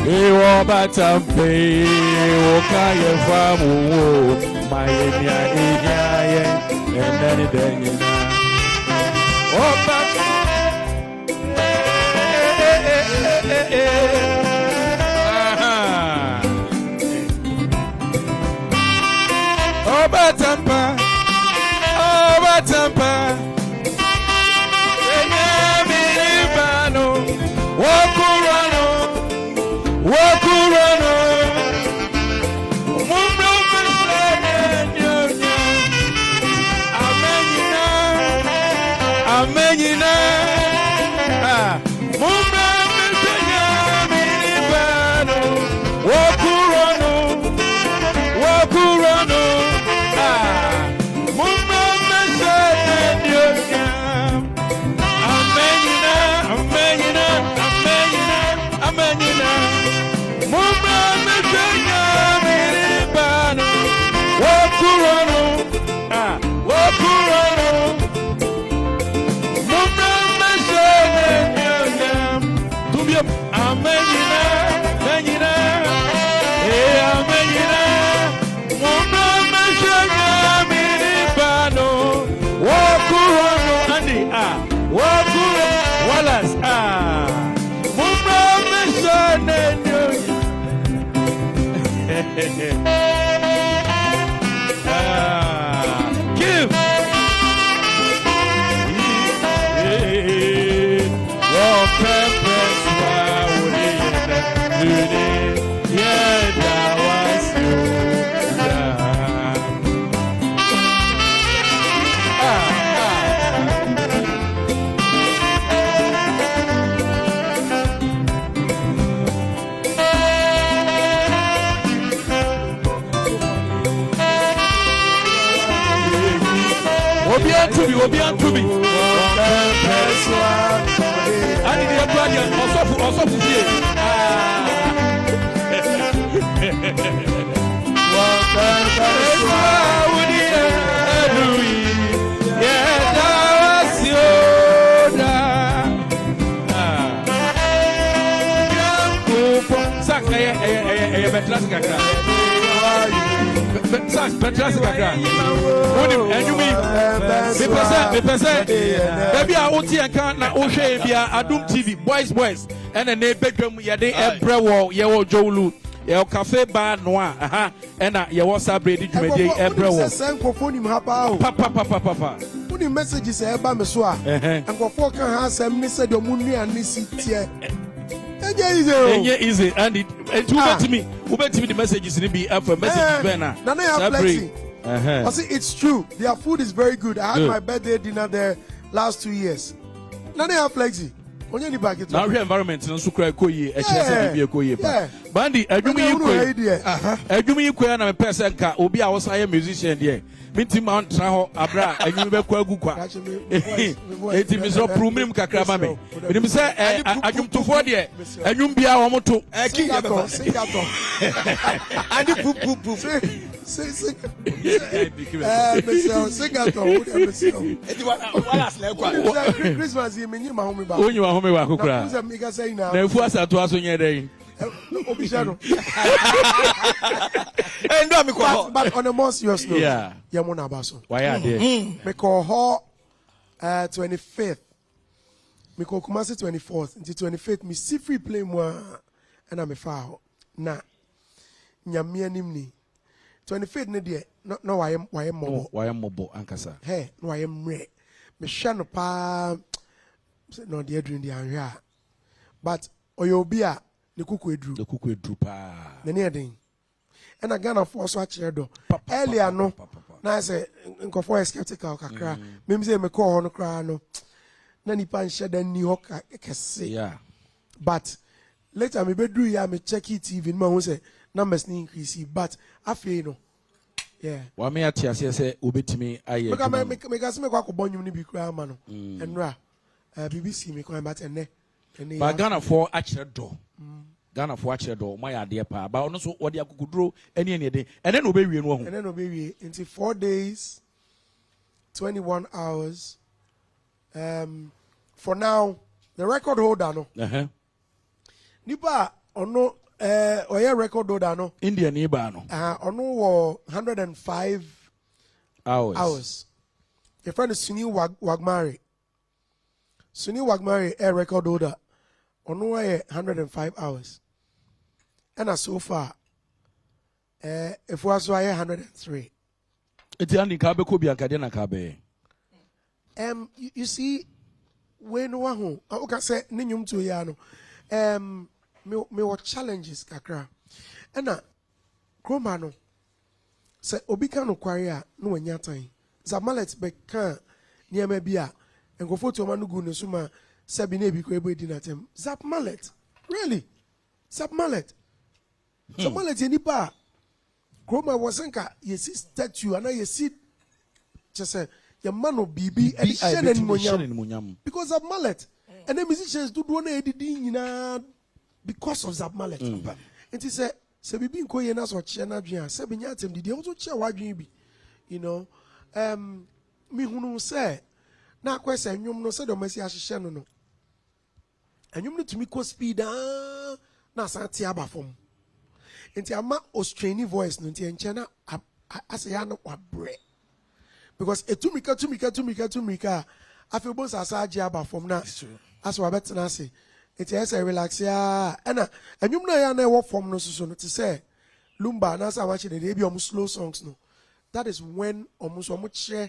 Ewo batampe okaye famu mayenya ejaye endani denyina obata obatampa enyamibano wokurano mumro mesenya amenyina mumro mesenya milibano wokurano mumro mesenya amenyina mumra mesenya milibano wokurano mumra mesenya tubiam amenyina mumra mesenya milibano wokurano andi wokurano walas give your purpose yeah that was you Obian to me. I need your brother also to see. Baby, I want to account now. Oshe bia Adom TV, boys, and a bedroom. Yade Ebrewo, Yewo Jolu, Your cafe bar noir, and your WhatsApp ready to make Ebrewo. Send for phone him papa. Put the messages about Mesua, and for 4 can have some said your money and this here. Easy, and it to me. Who bet me the messages in be for message banner. Nana have plenty. I see it's true. Their food is very good. I had my birthday dinner there last 2 years. Nana have flexi. Onye ni back it. Now environment no so cry koyi e chese be koyi pa. Bandi adwumi yi koyi. Adwumi yi koyi na me person ka obi a wo say musician there. Minti ma ntra ho abra adwumi be kwa agu kwa. Eti mi so prumim kakra ba me. Binim say adwumtofo there. Adwum bia wo moto. Singato. Andi pup. Singato. Christmas ye menyi ma ho me ba. Onyi wa ho me wa kokura. Na efu asato aso nye den. But on a more serious note, yeah, Yamuna Basso. Why are there? Me call her 25th. Me call Kumasi 24th. Until 25th, me see free play more, and I'm a foul. Na Nyamia Nimni 25th, ne dear. No, I am mobile. Why am mobile, Ankasa? Hey, no, I am re. Me shano pa. No, dear, during the area. But Oyobia. The cook drew pa. The near thing. And I got a force watch your door. Earlier, no. Now I say, Uncle for skeptical cry. Maybe me call on cry no. Nanny pan shed and New York, I can say. Yeah. But later, me be do ya me check it even more say numbers increase. But I feel no. Yeah. Wa me atia say obetimi aye. Make us make a bonum ni be cry man. And ra. BBC me come back and ne. But Ghana for actual door. Ghana for actual door. My idea pa. But also what they could draw any day. And then obey we and then obey until 4 days, 21 hours. For now, the record holder no. Uh-huh. Nipa ono Oya record holder no. India neighbor no. Ono 105 hours. Your friend is Sunil Wagmari. Sunil Wagmari a record holder. Ono 105 hours. And so far, if we are 103. It's only Kabe Kobi and Kadena Kabe. You see, when one who can say Ninyum to Yano, me what challenges kakra. And Kromano say Obikano Quaria no nyatime. Zamalet beka near mebia and go for to Manugu Nesuma Sabine Bikwebe dinatem. Zap mallet. Really? Zap mallet. Zap mallet in Nipa. Kroma wasanka ye see statue and you see just say your man of BB and Shannon because of mallet. And the musicians do one editing because of that mallet. And he said, Sabi Koyenas or Chena Jia, Sabinatim, did also chair what you be, you know. Me who say, now question, you know, said, Messia Shannon. And you need to make speed, now Santiaba from. And Tiama Australian voice, no Tiana, I say, I know what bread. Because a tumika, I feel both as I jabba from now. As what better say. It is a relax, yeah. And you know, I never form no so to say. Lumba, now I'm watching the baby almost slow songs. No, that is when almost share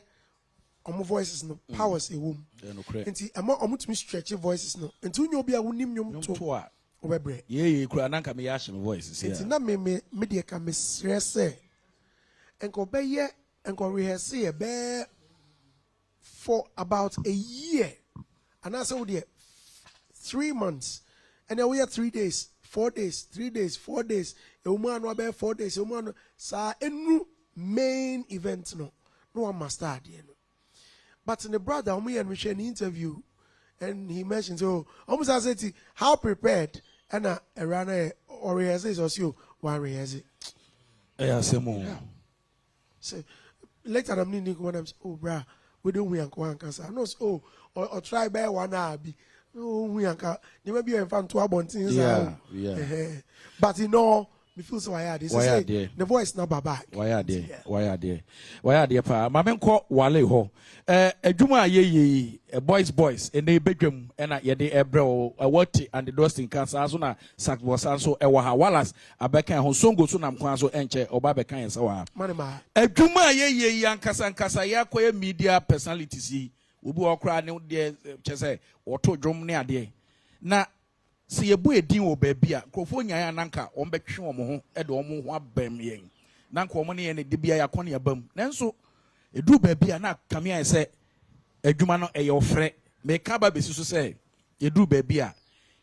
voices no powers a womb. And I'm almost stretching voices no. And to you be a winning to Webre. Yeah, Kuranaka me ash voices. It's not me media can miss say. And go by ye and go rehearse bear for about a year. And I saw the 3 months. And then we had 3 days, 4 days, 3 days, 4 days. A woman will bear 4 days. A woman sa enu main event no one must start. But in the brother, we and we share an interview, and he mentioned so almost as I said, how prepared and a runner or rehearsals or so one rehearsal. Yeah, some So later I'm needing when I'm oh bruh, we don't we and cancer. I know oh or try by 1 hour be. Oh, we are never be a fan to about things. Yeah. But you know, me feel so I the voice not back. Why are there? Pa, Mamma call Wale ho. A Juma ye, boys, and they bedroom, and I yet a bro, a watty, and the dusting cancer, as soon as Sat was also a Wahawalas, a Becca, who soon goes to Namquazo, Enche, or Babeca, and so on. Manima. A Juma ye, young Cassan Casaya, media personality. Ubu okra ne de chese oto dwom ne ade na se yebu edin wo ba bia krofo nyaa nanka on betwe wo ho e de wo ho abam yen nanka wo ne ye ne de bia yakone yabam nanso edu ba bia na kamia se adwuma no eye ofre me ka ba besi so se edu ba bia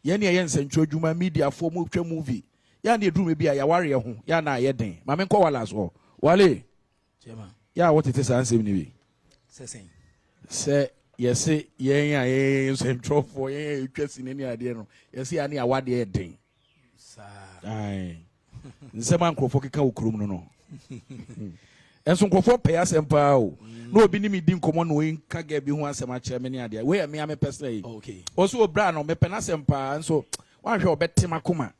ye ne ye nsantwo adwuma media fo mu twa movie ya na edu me bia ya ware ho ya na ye den ma me nko wala so wale chema ya what it is ansem ni bi sesen say yes, yeah, central for ye in any idea. Yes, any award ye ding. Aye. The man crofok crum no. And some crofok pay us and pow. No, be me dim common wing, can get be once a match many idea. Where me, I'm a person. Okay. Also, a brand on me penas and pa, and so one shall bet Timakuma.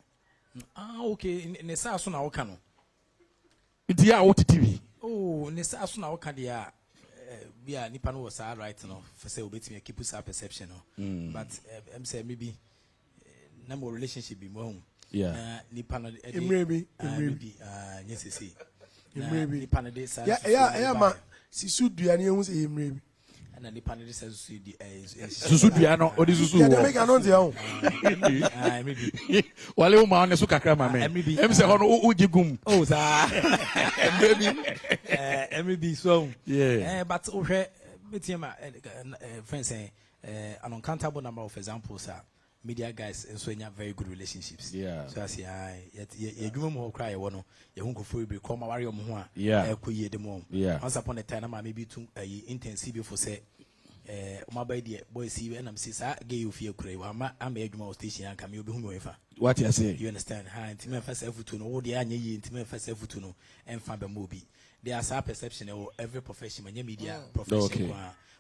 Okay, in the South on our canoe. It's the out TV. Oh, in the South on our candia. We are Nippon was right now for say we keep us our perception. But I'm saying maybe no more relationship be more. Yeah. Nippon maybe yes see. Maybe Nippon yeah ma si sudu ani ehun say maybe. And Nippon says Susu duano or this Susu. Yeah, make announce you. Maybe. Wale o ma on so kakra ma me. Em say hono o jigum. Oh sir. Maybe so. Yeah. But okay, friends say an uncountable number of examples are media guys and so you have very good relationships. Yeah. So I say you give them cry one you won't go for be come worry on yeah. Yeah. Once upon a time I maybe too intensive for say my baby boy see and I'm says I gave you feel cray. I'm a station and come you be whoever. What you say? You understand? Ha intimate first to know the anya intimate first to know and find a movie. There are some perception of every profession when media profession. Okay.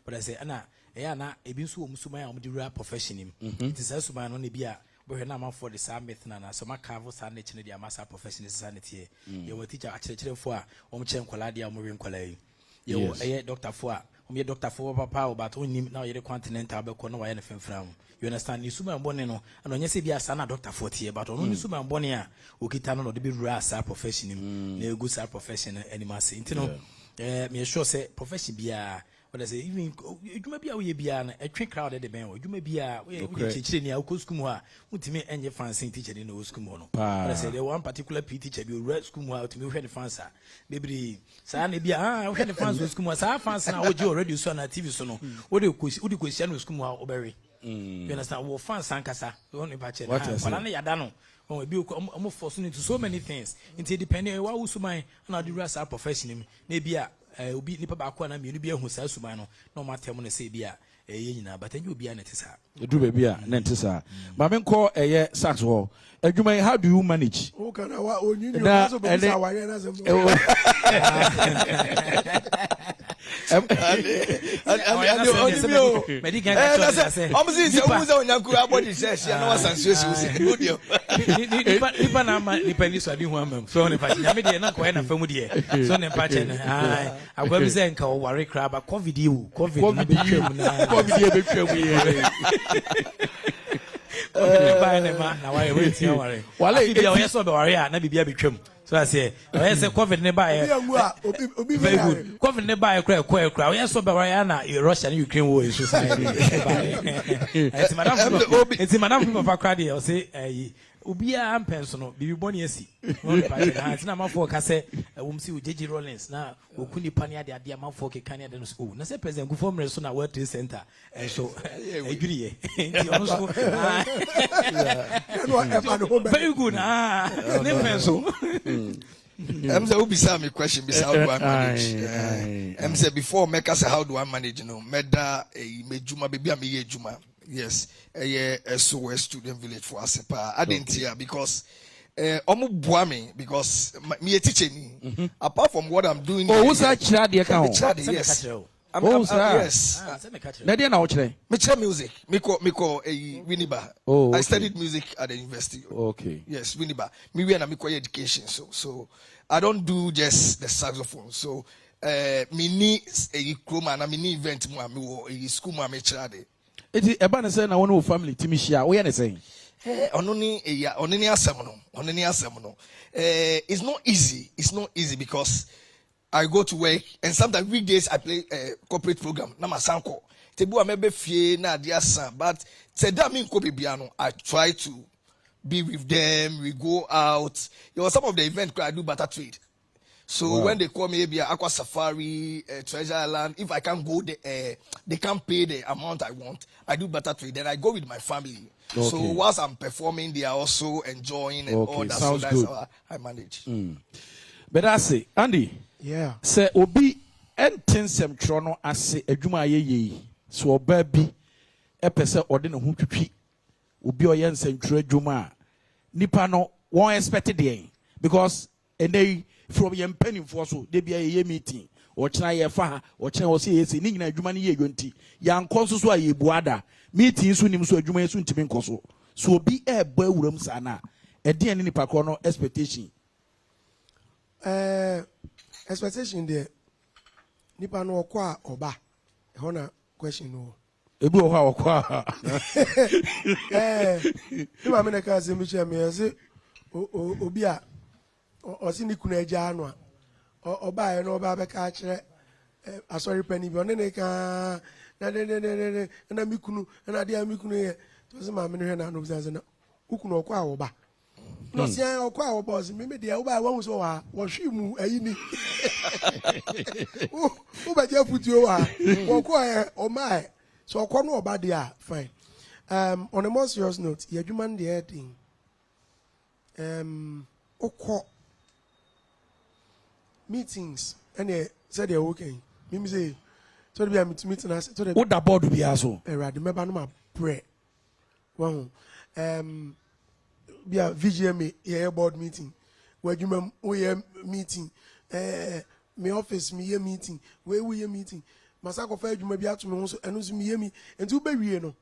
But I say Anna, na ebi nso wo musuma ya omdi rap profession him. It is also man on be a but na for the same myth na so makavo sa na chine dia masa professional sanity ye wo teacher achire fo a che nkola dia mo nkola yi ye wo doctor fo a ye doctor fo papa o but onim na ye continental be ko na wa ye ne femfram you understand ni suma mbone no na onye se bia sa na doctor fo tie but ono ni suma mbone a okita no de be rura sa professional na egu sa professional animasi intino me sure say profession bia what I say even you may be a bia na a train crowd at the ben you may be a we teacher ni a school mu a mutimi enye fancy teacher ni no school mu no but I say there one particular PT teacher be red school mu a to me hwe the fans a baby sa na bia hwe the fans school mu sa fans na oji already so na TV so no wo de kwesi no school mu a obere you understand wo fans ankasa wo ne ba che na na yada no oh be am force into so many things into depending wa wo suman na do rasa professional na bia obi nipa ba kwa na mienu bi ehu sa suman no na o matem na se bia ye nyina but enye obi a na tesa edu be bia na tesa ma me nko eye sax ho adwuma how do you manage o kana wa onyinyo na so be sa ware na sem so I say, I say, COVID nearby. Very good. COVID nearby, crowd. Yes, so Bariana, Russia and Ukraine war is society. It's Madame Pacradi, or say, Ubia and Pensono, be born yesi. It's not my folk. I say, see with JG Rollins now, who couldn't pania the idea of folk Canada school. Na say, President, go form Resona World Trade Center. And so, agree. Very good. Say who beside me question how do I manage? Say before make us how do I manage? You know, meda mejuma baby am ye juma. Yes, a student village for Ahosepe. I didn't hear because omu buami because me a teacher ni. Apart from what I'm doing. Oh, who's that child? Yes. Yes. Nadia na ochre. Me try music. Me ko Winneba. Oh, okay. I studied music at the university. Okay. Yes, Winneba. Me we na me ko education. So I don't do just the saxophone. So me ni a chroma na me ni event mo me wo school mo me try de. Eti eba na say na one family timishia. Wo ye na say? Ononi asem no. It's not easy. It's not easy because I go to work and sometimes weekdays I play corporate program. Na masanko. Tebu amebe fie na dia san. But seda me nko bibiano. I try to be with them. We go out. There was some of the events I do barter trade. So when they call me maybe Aqua Safari, Treasure Island, if I can't go there, they can't pay the amount I want. I do barter trade. Then I go with my family. Okay. So whilst I'm performing, they are also enjoying and all that. Sounds so that's good. how I manage. But I say, Andy. Yeah. Say obi entensem trono ase adwuma ye so oba bi epese ode ne ho twitwi obi oye nsentro adwuma nipa no won expect dey because eney from your mpanimfo so de bia ye meeting o kina ye fa ha o kina o se yesi ni nyina adwuma ne ye yonti ya nkonso so aye buada meeting so nim so adwuma yesu ntimi nkoso so obi ebo awuram sana e de ne nipa ko no expectation expectation there nipa no okwa oba e hona question no ebi o ha okwa ni ma me na ka se mi che me se obi a o si ni kunu eja anu a oba e no oba be ka kire asori pani bi one ne ka na mi kunu na dia mi kunu ye to se ma me ne hwe na no bi se na ukunu okwa oba no si an okwa wo boss me dia wo ba wo so wa wo hwi mu ayi ni wo ba je futuo wa wo ko e o mai so okwa no oba dia fine. On a more serious note ye adwuma no dey thing okọ meetings and said they okay me say so be a meeting as so what the board be aso erade meba no ma pray one be a VGMA here board meeting where you we meeting me office me meeting where we meeting masako fa adwuma bi ato me ho so eno so me mi enti wo be wie no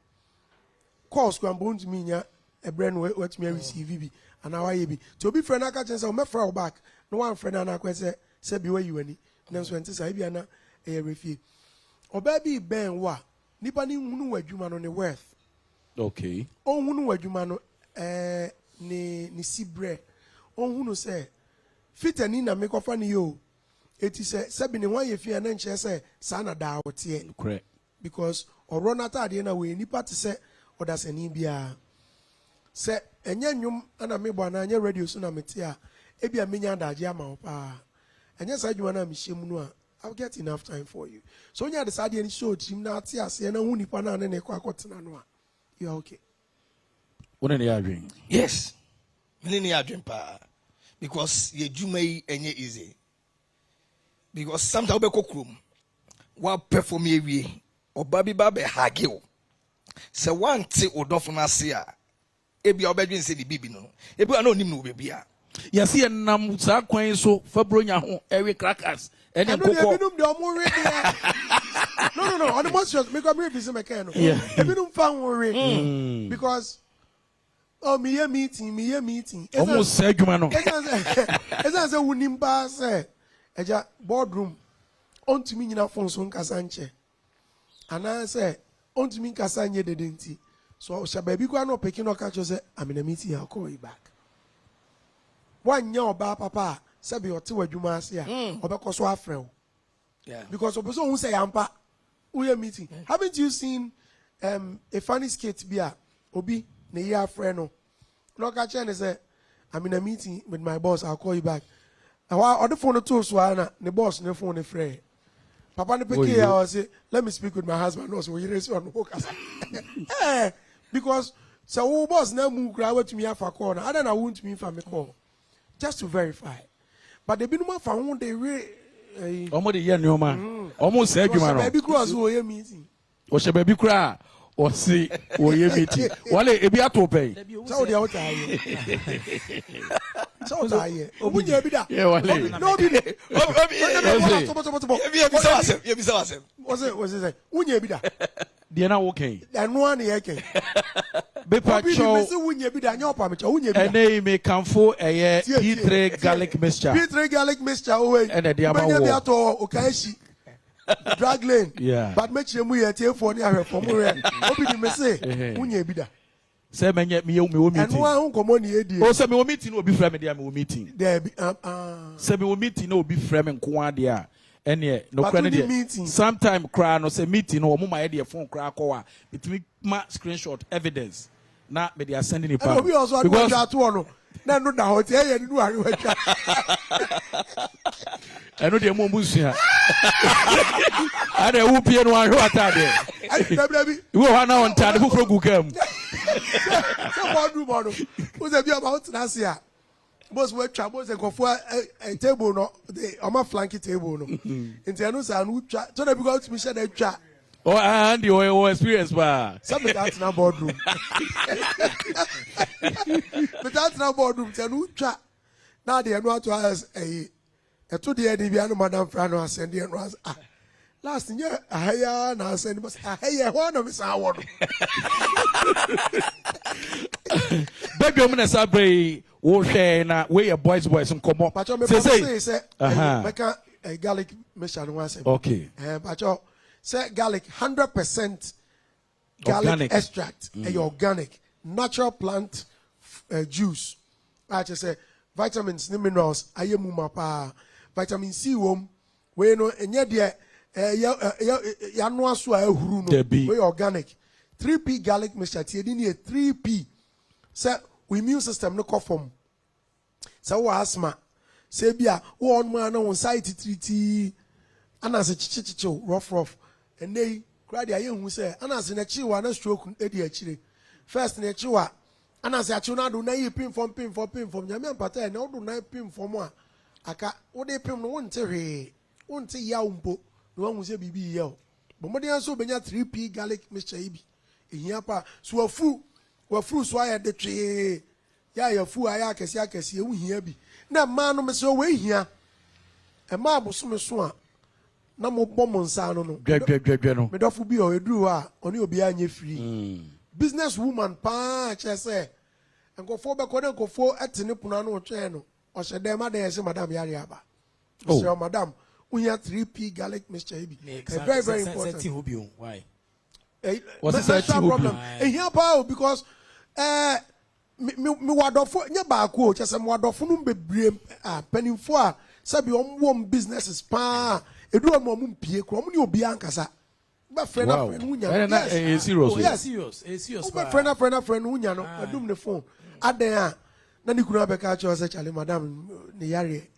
course kwa mbon to me nya a brand what me receive bi and how I be to be friend aka chen say o me fra back no one friend na kwese say bi where you ani na so enti say bi na e refie oba bi ben wa nipa ni hunu wadwuma no ne worth okay on hunu wadwuma no ni sibre on hunu say fitani na me kofa ni yo eti say sebi ne wan ye fie na nche say sa na da wote correct because oro na tade na we nipa te say odasani bia say enye nwum ana me bo na anya radio so na mete a ebia menya daje ama wo pa enye sa adwuma na me hyem no a I'll get enough time for you. So when you decide any show team na ati ase na hu nipa na ne kwa akotena no a you are okay. What are you? Yes. Me ni adwen pa because ye dwuma yi enye easy. Because sometimes we go krom. Wa perform ewie. Oba bi ba be hage o. Se wante odofo na ase a ebi obedwen se di bibi no. Ebi na onim no bebi a. Yes, ye nam sa kwan so fabronya ho ewe crackers. No. On the most make a brief is a mechanic. Because me meeting. Almost said you man. As a winning bar say a boardroom on to me in a phone son Casanche. And I say on to me Casanye de Denti. So shall baby go no picking or catch say I'm in a meeting, I'll call you back. 1 year ba papa. Sabi oti wadwuma ase a obekoso afrel. Yeah. Because oboso hu say ampa we meeting. Haven't you seen a funny skit bia obi na year afre no. No ka che ne say I'm in a meeting with my boss, I'll call you back. Or the phone to so na the boss ne phone ne frɛ. Papa ne pick here I say let me speak with my husband also we raise on focus. Because so wo boss na mu kra wa tumi afa call na ada na won't me fa me call just to verify. But the binuma found they really almost the year no man. Almost said you man. Baby cross or your meeting. Or shall baby cry or see or your meeting. Wale ebi ato pay. So the outer so die. Obu je bi da. Yeah, wale. No bi. Was it say? Unye bi da. They na okay. And one ye ken. Bepa chow. And they may come for a P3 garlic mixture. P3 garlic mixture away. And a diamond okashi. Drag lane. Yeah. But make you move your for near from where. Obi di me say. Unye bida. Say me meeting. And one come on here. Oh, say me meeting will be frame there me meeting. There be say me meeting no be frame nko there. Any no credit. Sometime cry no say meeting no mo my idea phone cry call. It me ma screenshot evidence. Na me they are sending it back. Because na no da hotel here no are we twa. I know the mo musia. I dey who pie no ahwe atade. We ho na on tade fufuro gukam. So boardroom no. Who say be about na see a. Boss we twa boss go for a table no, the oma flanky table no. Nti anu sa anu twa. So na because me share that twa. Oh, and your experience, ba. Something that's not boardroom. But that's not boardroom. Tell you, now they are not to us a 2 day Diviano Madame Frano send the was last year. I now send us a hey, one of us. Baby, I'm gonna say, na where your boys and come up. But say, make a garlic mission once. Okay. But say garlic 100% garlic organic extract, organic, natural plant juice. I just say vitamins, minerals, ayemuma vitamin C wom. We no enye de ya no aso a ehuru no. We organic. 3P garlic mixture. Tie di ni 3P. Say we immune system no conform. Say wo asthma. Say bia wo on ma na won site treat anase chichichichi rough. And they cried the young who say, Anas in a chiwa, no stroke, Eddie actually. First in a chiwa, Anas actually do na pin from Yaman Pata, no do na pin from one. Aka, what they pin won't say yaumpo, no one will say BB yell. But Modian so benya 3P garlic Mr. Ibi. In Yapa, so a fool, so I had the tree. Ya, your fool, I can see you here be. Now, man, no so way here. A marble summer na mo bomb nsa no no me dofu bi o eduru a oni obi anye free business woman pa che say nkɔfoɔ bɛkɔ ne nkɔfoɔ ɛte ne pono ano ɔtwɛn no ɔhyɛ dɛm adɛn ɛsɛ madam yare aba ɔsɛ madam wonya 3p garlic mixture yi bi very very important why menstrual problem ehia paa because me wadɔfo nye baako o kyɛ sɛ me wadɔfo no bebree panimfo a sɛbi ɔmo businesses paa eduro mo ɔmo mpie kuro ɔmo ne obi ankasa bɛfrɛ na frɛ no wunya serious bɛfrɛ na frɛ no wunya no adum ne phone adan a na ne kunu abɛka kyerɛ sɛ chale madam ne yare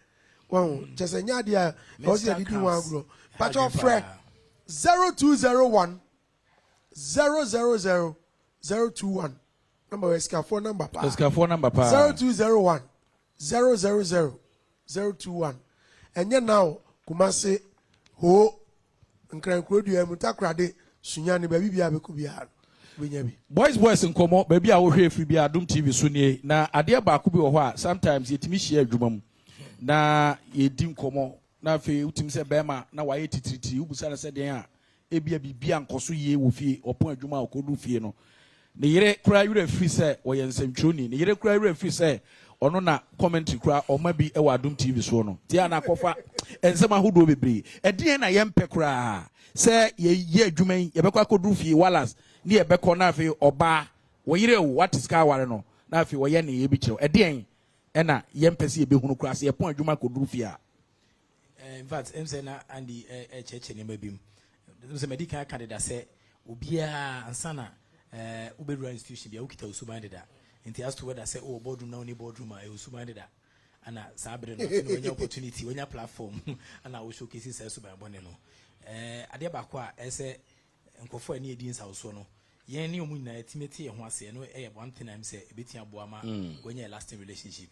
wɔn kyɛ sɛ nya ade a ɔsi adidi wɔn agorɔ patro frɛ 0201 000 021 number escafo number pa 0201 000 021 enye now Kumasi ho nkrankro dua mu takrade sunya ne baby bia beku bia benya bi boys nkomo baby a wo hwe free bia Adom TV so nie na ade ba ko bi wo ho a sometimes yetimi share adwuma mu na yedi nkomo na fe utim se bema na waye titiriti ubusa na se den a ebia bibia nkoso ye wo fie opon adwuma okodu fie no ne yere kura yure free se wo ye nsɛmtwoni ne yere kura yure free se ono na commentary kura oma bi e wa Adom TV so no ti ana kofa ensɛm ahodo bebre ɛdeɛ na yɛmpɛ kura se ye adwuma yi yɛbɛkɔ akodu fie walas ne yɛbɛkɔ na afi oba wo yere wo what is ka ware no na afi wo ye ne ye bi kyerɛ ɛdeɛ ɛna yɛmpɛ se yɛbɛhunu kura se yɛpon adwuma akodu fie a in fact emse na andi cheche ne mabim so medical candidate say obia ansana ubedura institution bia ukita usuban deda nti as to whether say oh boardroom na oni boardroom a usuban deda ana sabre no when opportunity when platform ana we showcase say usuban bone no ade ba ko a ese nkofo ani edi nsa so no yen ne omu nyina timeti e ho ase no one thing I'm say ebeti aboama when you lasting relationship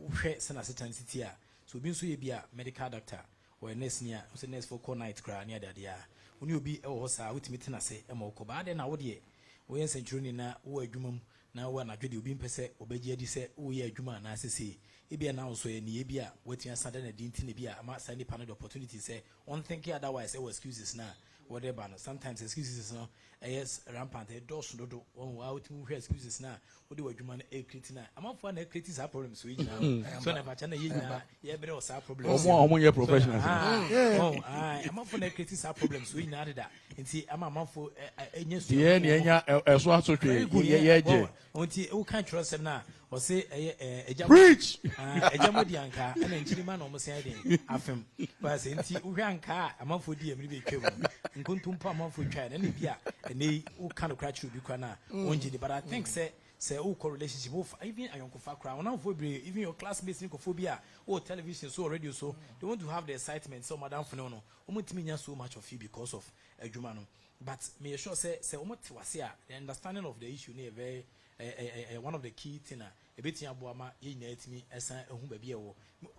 uhwe sana sensitivity a so bi nso ye bia medical doctor or nurse near so nurse for call night cry near that ya oni obi e wo sa wotimi tena se e ma ko ba de na wo de wo yen century na wo adwuma mu na wo na dwede obi mpese obegye adi se wo ye adwuma na asese e bia na wo so ye ne bia watia sada na dinti ne bia ama sa ni panel opportunity say one thinking otherwise e excuses na whatever no sometimes excuses no yes rampant e dos dodo won wa wotimi hwe excuses na wo de adwuma na e create na ama fo na create sa problems we nyina so na ba cha na ye nyina ye bere o sa problems omo ye professionals ama fo na create sa problems we nyina da nti ama fo enye so ye ne enya eso asotwe ye je onti wo kan trust them na o say eja preach eja modi anka na nchiri ma na o mo say den afem ba say nti wo hwe anka ama fo di emri be twem nkontumpa ama fo twa na ne bia ene wo kan kra churu bi kwa na onji but I think say who relationship even ayonkofa kra one for even your classmates phobia or television so radio so they want to have the excitement so madam for no omutimi nya so much of you because of adwuma no but me sure say omoti wase a the understanding of the issue na very one of the key thing a bit aboama ye nyina etimi esan ehu ba bia wo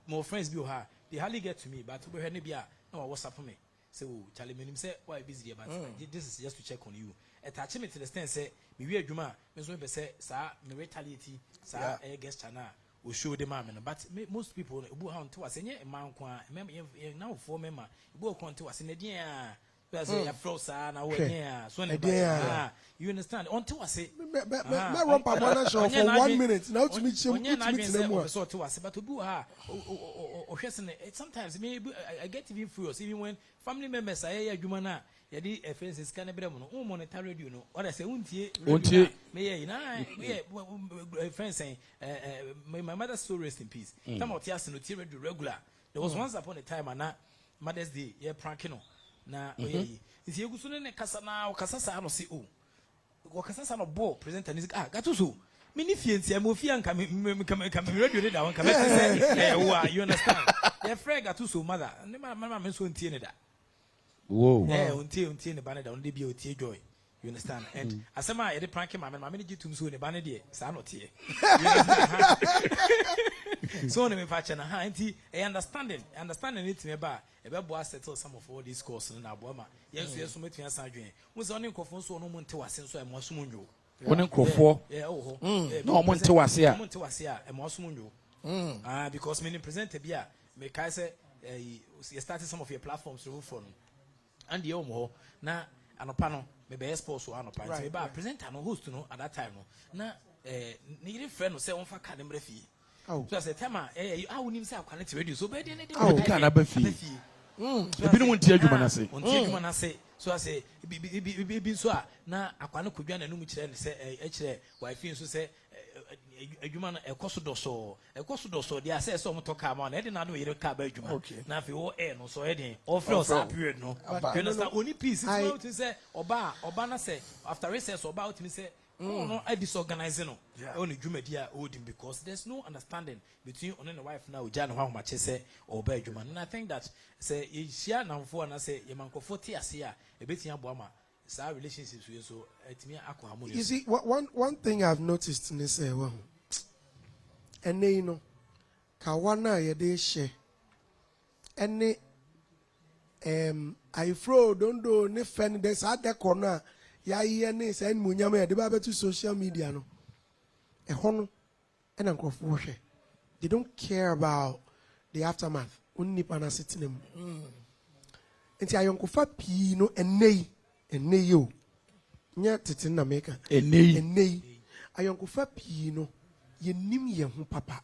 my friends bi o ha they hardly get to me but we hear ne bia na WhatsApp me say oh Charlie menim say why busy but this is just to check on you attach me to the stand say me wi adwuma me so be say sa me retaliate sa guest channel o show them am but most people obu ha nto ase nye man ko a na for member obu ko nto ase na din a say ya fro sa na wo nya so na you understand until ase me run pa one show for 1 minute now to meet you to mo so to ase but obu ha o hwese sometimes me I get even furious even when family members say ya adwuma na ya di offenses kan be no o monitor radio no or say untie me ye na me friends saying my mother still rest in peace time out here no tie radio regular there was once upon a time na Mother's Day ye prank no na oyi nti eguso ne kasa na o kasa sa no si o o kasa sa no bo presenter ni gato so me ni fie ntia mo fie anka me radio ne da won ka me say wa you understand ye frag gato so mother ne ma me so ntie ne da whoa untie ne ba ne da on de bi o tie joy you understand and asema ye de prank ma me gi tum so ne ba ne de sa no tie so ne me fa che na ha nti understanding it me ba e be bo settle some of all these courses na abo ma yeso metua san adwen wo se oni nkofo so no mo nte wase so e mo asom nwo woni nkofo na o mo nte wase a e mo asom nwo because me present bi a me kai say you started some of your platforms to for and the omo na anopa no me be sports so anopa nti me ba presenter no host no at that time no na ni yiri friend no say on fa ka ne mra fi Oh. so say tema wonim say akwane te radio so be dey ne dey ka na ba fi ebi no ntia adwuma na se ntia adwuma na se so say bi so a na akwane kodwa na num kire ne say kire wife so say adwuma na ekoso doso dey say so moto ka ma na dey na no yire ka ba adwuma na fi wo no so dey offer us period no you understand only peace it's not to say oba na say after recess oba out me say no I disorganizing no only adwuma dia holding because there's no understanding between on and the wife now Jan how much say oba adwuma and I think that say you share namfo na say ye mankofo ti ase a ebetia boama sa relationships we so etimi akọ harmonious. You see, one thing I've noticed in this well, and you know, kawana yede share, and I fro don't do ne fan there's at the corner, ya ne send munyame de ba to social media no, a hono and uncle for they don't care about the aftermath. Unni pana sitting them. And I uncle fa pi no and yo. Nya tete na meka enei ayonkofa pii no ye nim ye ho papa.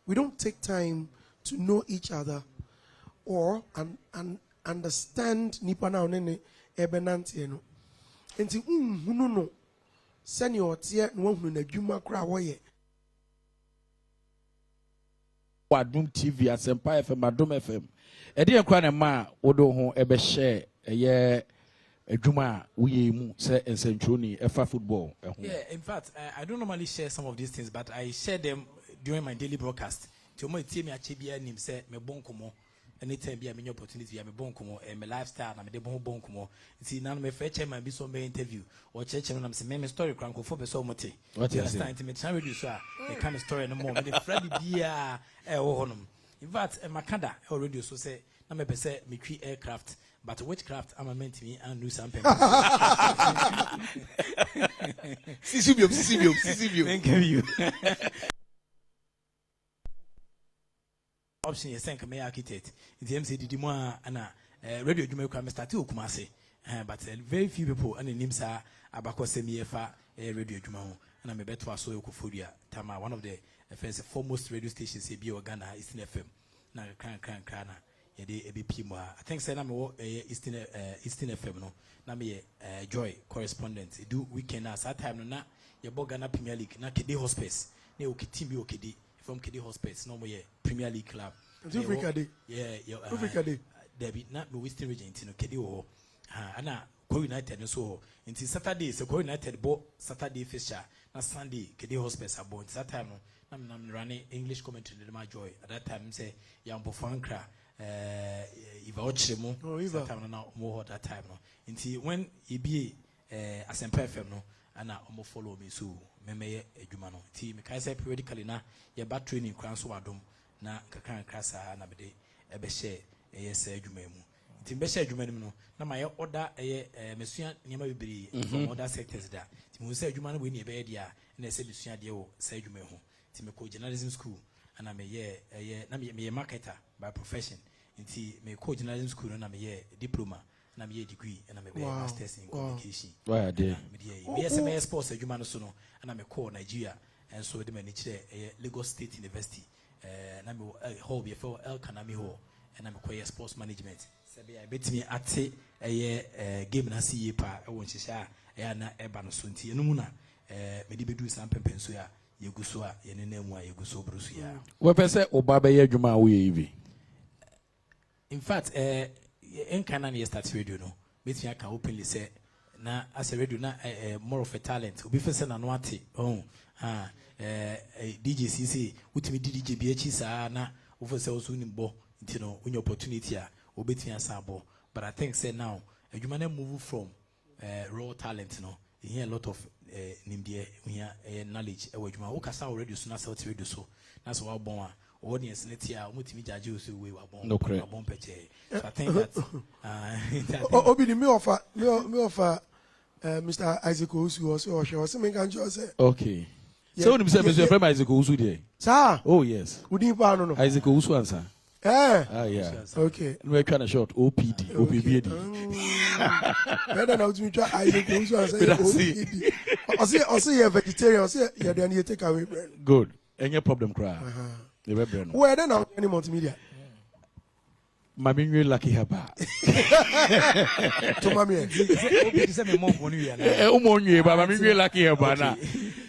We don't take time to know each other or and understand nipa na one ne ebenante no enti hunu no senior otie no hunu na dwuma kra wo ye Adom TV Asempa FM Adom FM edi enkwa na ma wodo ho ebe share eye adwuma we mu say ensentroni efa football Yeah, in fact I don't normally share some of these things but I share them during my daily broadcast to mo tie me ache bia nim say me bonkomo anytime bia me opportunity bia me bonkomo my lifestyle na me de bonkomo nti na no me fe chairman bi so me interview or chairman na me story kran ko fo be so mote what you understand me try ready so me kind of story no more me the friend bia wo honom in fact makada already so say na me be say me twi aircraft but which craft am I meant to me and do something? CCBO. Thank you. Option is send me architect. The MC did more and radio you make Mr. Tio Kumase. But very few people and the names are Abako Semiefa radio Jumao and I'm a better so Yokofuria. Tama, one of the first foremost radio stations in Ghana is in FM. Now, Kana. I think say na me Eastern FM no na me Joy correspondent do weekend at that time no na ye Ghana Premier League na Kede Hospice na o team bi o Kede from Kede Hospice no mo ye Premier League club Africa Day Africa Day Debbie na me Western region no Kede ho ana Ko United no so nti Saturday se Ko United bo Saturday fixture na Sunday Kede Hospice abo that time no na running English commentary na Joy at that time say Yambo Fankra Iva Ochemu that time na more that time no nti when e be Asempa FM no ana omo follow me so me adwuma no nti me kai say periodically na ye ba training kran so Adom na kakran krasa na be de ebe share yes adwuma mu nti be share adwuma no na ma ye order mesua niam bibiri from other sectors da nti mu say adwuma no we ni be dia na say mesua de wo say adwuma ho nti me ko journalism school ana me ye na me marketer by profession nti me co journalism school na me ye diploma na me ye degree na me be masters in communication why there me yes me sports adwuma no so no na me co Nigeria and so de me ni kire Lagos State University na me hall be for El Kanami hall and na me co sports management se be betimi ate game na see pa e won hihia na eba no so nti enu mu na me di bedu san pempenso ya yeguso a ye ne mu a yeguso brusu ya we pese oba be ye adwuma wo ye ibi. In fact, in Canada, you start radio no. Meet me, I can openly say, na as a radio na more of a talent. Obi fese na nwate. Oh, DJ CC, utimi DJ BH sa na ufese osu nimbo. You know, when your opportunity a obetimi asabo. But I think say now, you man move from raw talent no. You hear a lot of nimdie, we hear knowledge. You man who kasa already so na sell radio so. That's what born. Audience netia umutimi judge so we were born peche. So I think that Obi me offer Mr. Isaac Osu also or so me can just say okay. So when you say Mr. Friend Isaac Osu there. Sir. Oh yes. Udi pa no. Isaac Osu answer. Ah, yeah. Okay. We're trying to short OPD. OPD. Better now to try. I don't know. I see you're vegetarian. I see you're then you take away bread. Good. Any problem, cry. Where then now any multimedia? Mami lucky haba. To mami. Umonye ba mami lucky haba na.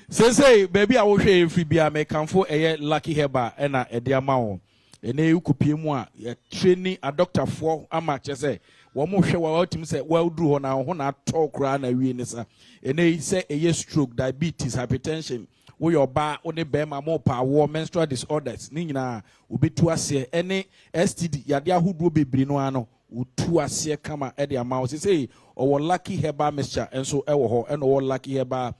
Say baby I will share free be a can for a lucky haba and a dear mao. Ene you could pay more training a doctor for a match say one more show out him say well do on our talk run a witness. Ene say a year stroke, diabetes, hypertension. We your bar only bear my more power menstrual disorders. Nina will be to us here any STD yadia who will be brinoano will to us here come at the amount. Say or lucky herba mixture and so ewo and all lucky herba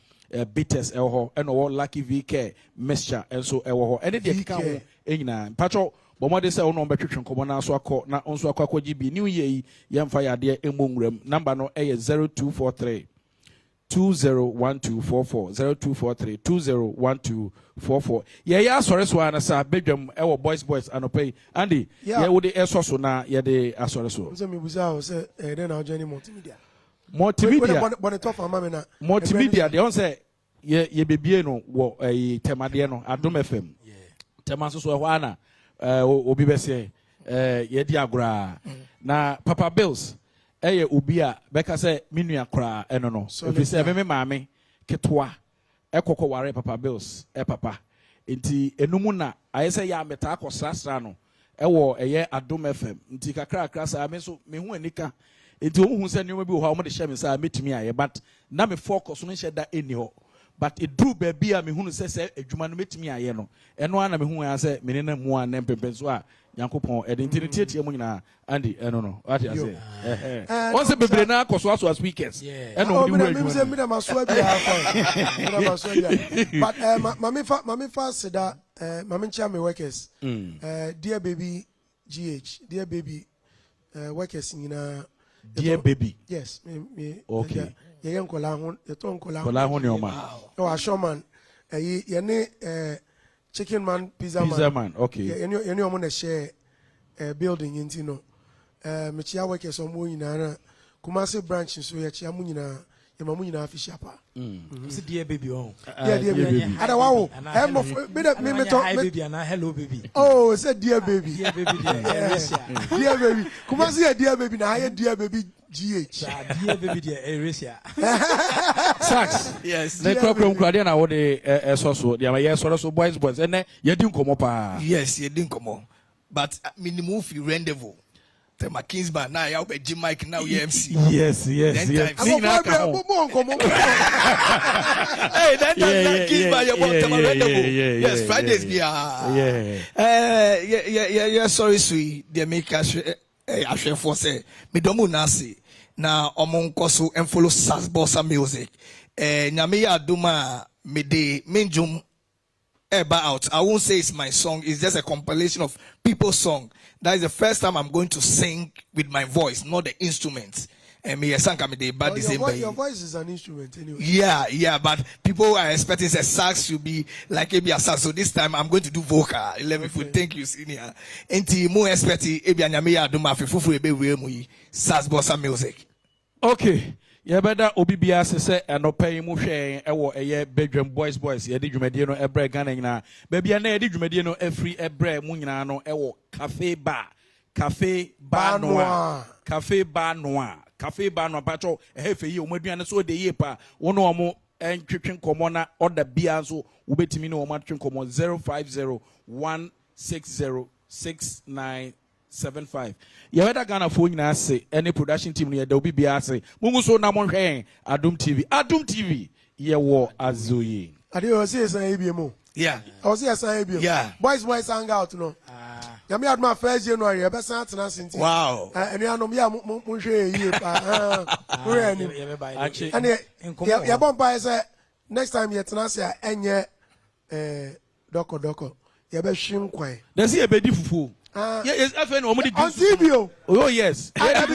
bitters ewo and all lucky VK mixture and so ewo any day come in patro. But what they say on between common so call na on so GB New Year yam fire dear emungrem number no a 0243 201244 0243 201244. Yeah, sorry, so I say Badwam our boys anope. Andy, yeah, would the so so na yeah the sorry so. So me buza say then I'll join multimedia. Multimedia. But the top of mama na. Multimedia. They on say ye baby no wo temade no Adom FM. Yeah. Tema so so hwana obi be say ye di agora na Papa Bills. Eye obi a beka se menua kra eno no efi se me maame ketwa ekokọ ware Papa Bills papa enti enumu na ayese ya meta akosrasra no ewo eye Adom FM enti kakra kakra sa me so me hu anika enti ohun se nyoma bi wo ha mo de hye me sa metumi aye but na me focus no hye da eni ho but it drew baby a me hu se adwuma no metumi aye no eno ana me hu ya se me ne na mu a na mpempen so a Yankopon identity mu nyina Andy no what you say once bebre na koso aso speakers eno di wura me say me da maso bia but mama fa seda mama ncha me workers dear baby GH dear baby workers nyina dear baby yes me okay ye nkola ho ye to nkola ho ne oma o ashoman ye ne Chicken man, pizza man. Okay. Yeah, any omo na share building into no. Mechia workers on mo nyina Kumasi branch so ye chia mu nyina ye ma mu nyina official pa. See dear baby on. Yeah, dear baby. Ada wawo. Me talk baby and hello baby. Oh, say dear baby. Dear baby. Dear baby. Kumasi dear baby na haye dear baby GH. Dear baby dear Eresia. Sax. Yes. Na program kwade na wo de so dia ye so boys ene ye din komo pa. Yes, ye din komo. But minimum fi rendezvous. The Kingsman now you be Jim Mike now you MC. Yes. Hey, that time Kingsman you want to rendezvous. Yes, Fridays be yeah. Sorry, sweet. They make us I for say me domu nasi na omonko so and follow Sass Bossa music. Nyame ya duma me de menjum eba out. I won't say it's my song. It's just a compilation of people's song. That is the first time I'm going to sing with my voice, not the instruments. And me sang me the bad your voice is an instrument anyway. Yeah, but people are expecting a sax to be like a sax. So this time I'm going to do vocal. 11 foot. Thank you, senior. Enti mo expecting ebi anyame ya do ma fufu ebe we mu Sass Bossa music. Okay. Yeah, better Obibia say anope mu hwe ewo eye Badwam boys ye di dwumade no ebre Ghana nyina baby na ye di dwumade no afri ebre mu nyina no ewo cafe bar pacho ehefe yi omaduane so de yi pa wono omo entwetwe nkomo na order bia so wobetimi ne omo atwe nkomo 0501606975. You better Ghana for nyina say any production team ne da obi bia say mungu so na monhwe Adom TV ye wo azoyi ade o say san ebiem Yeah. I was here san ebiem Yeah. boys hang out no Yami had my first January, I san atena sinti. Wow. And you know ya mo hwe yi pa. And ya bomba say next time you tena say enye doko. Ya be hwim kwan. Does he be di fufu? Yes, after no mo di. On TV. Oh yes. I do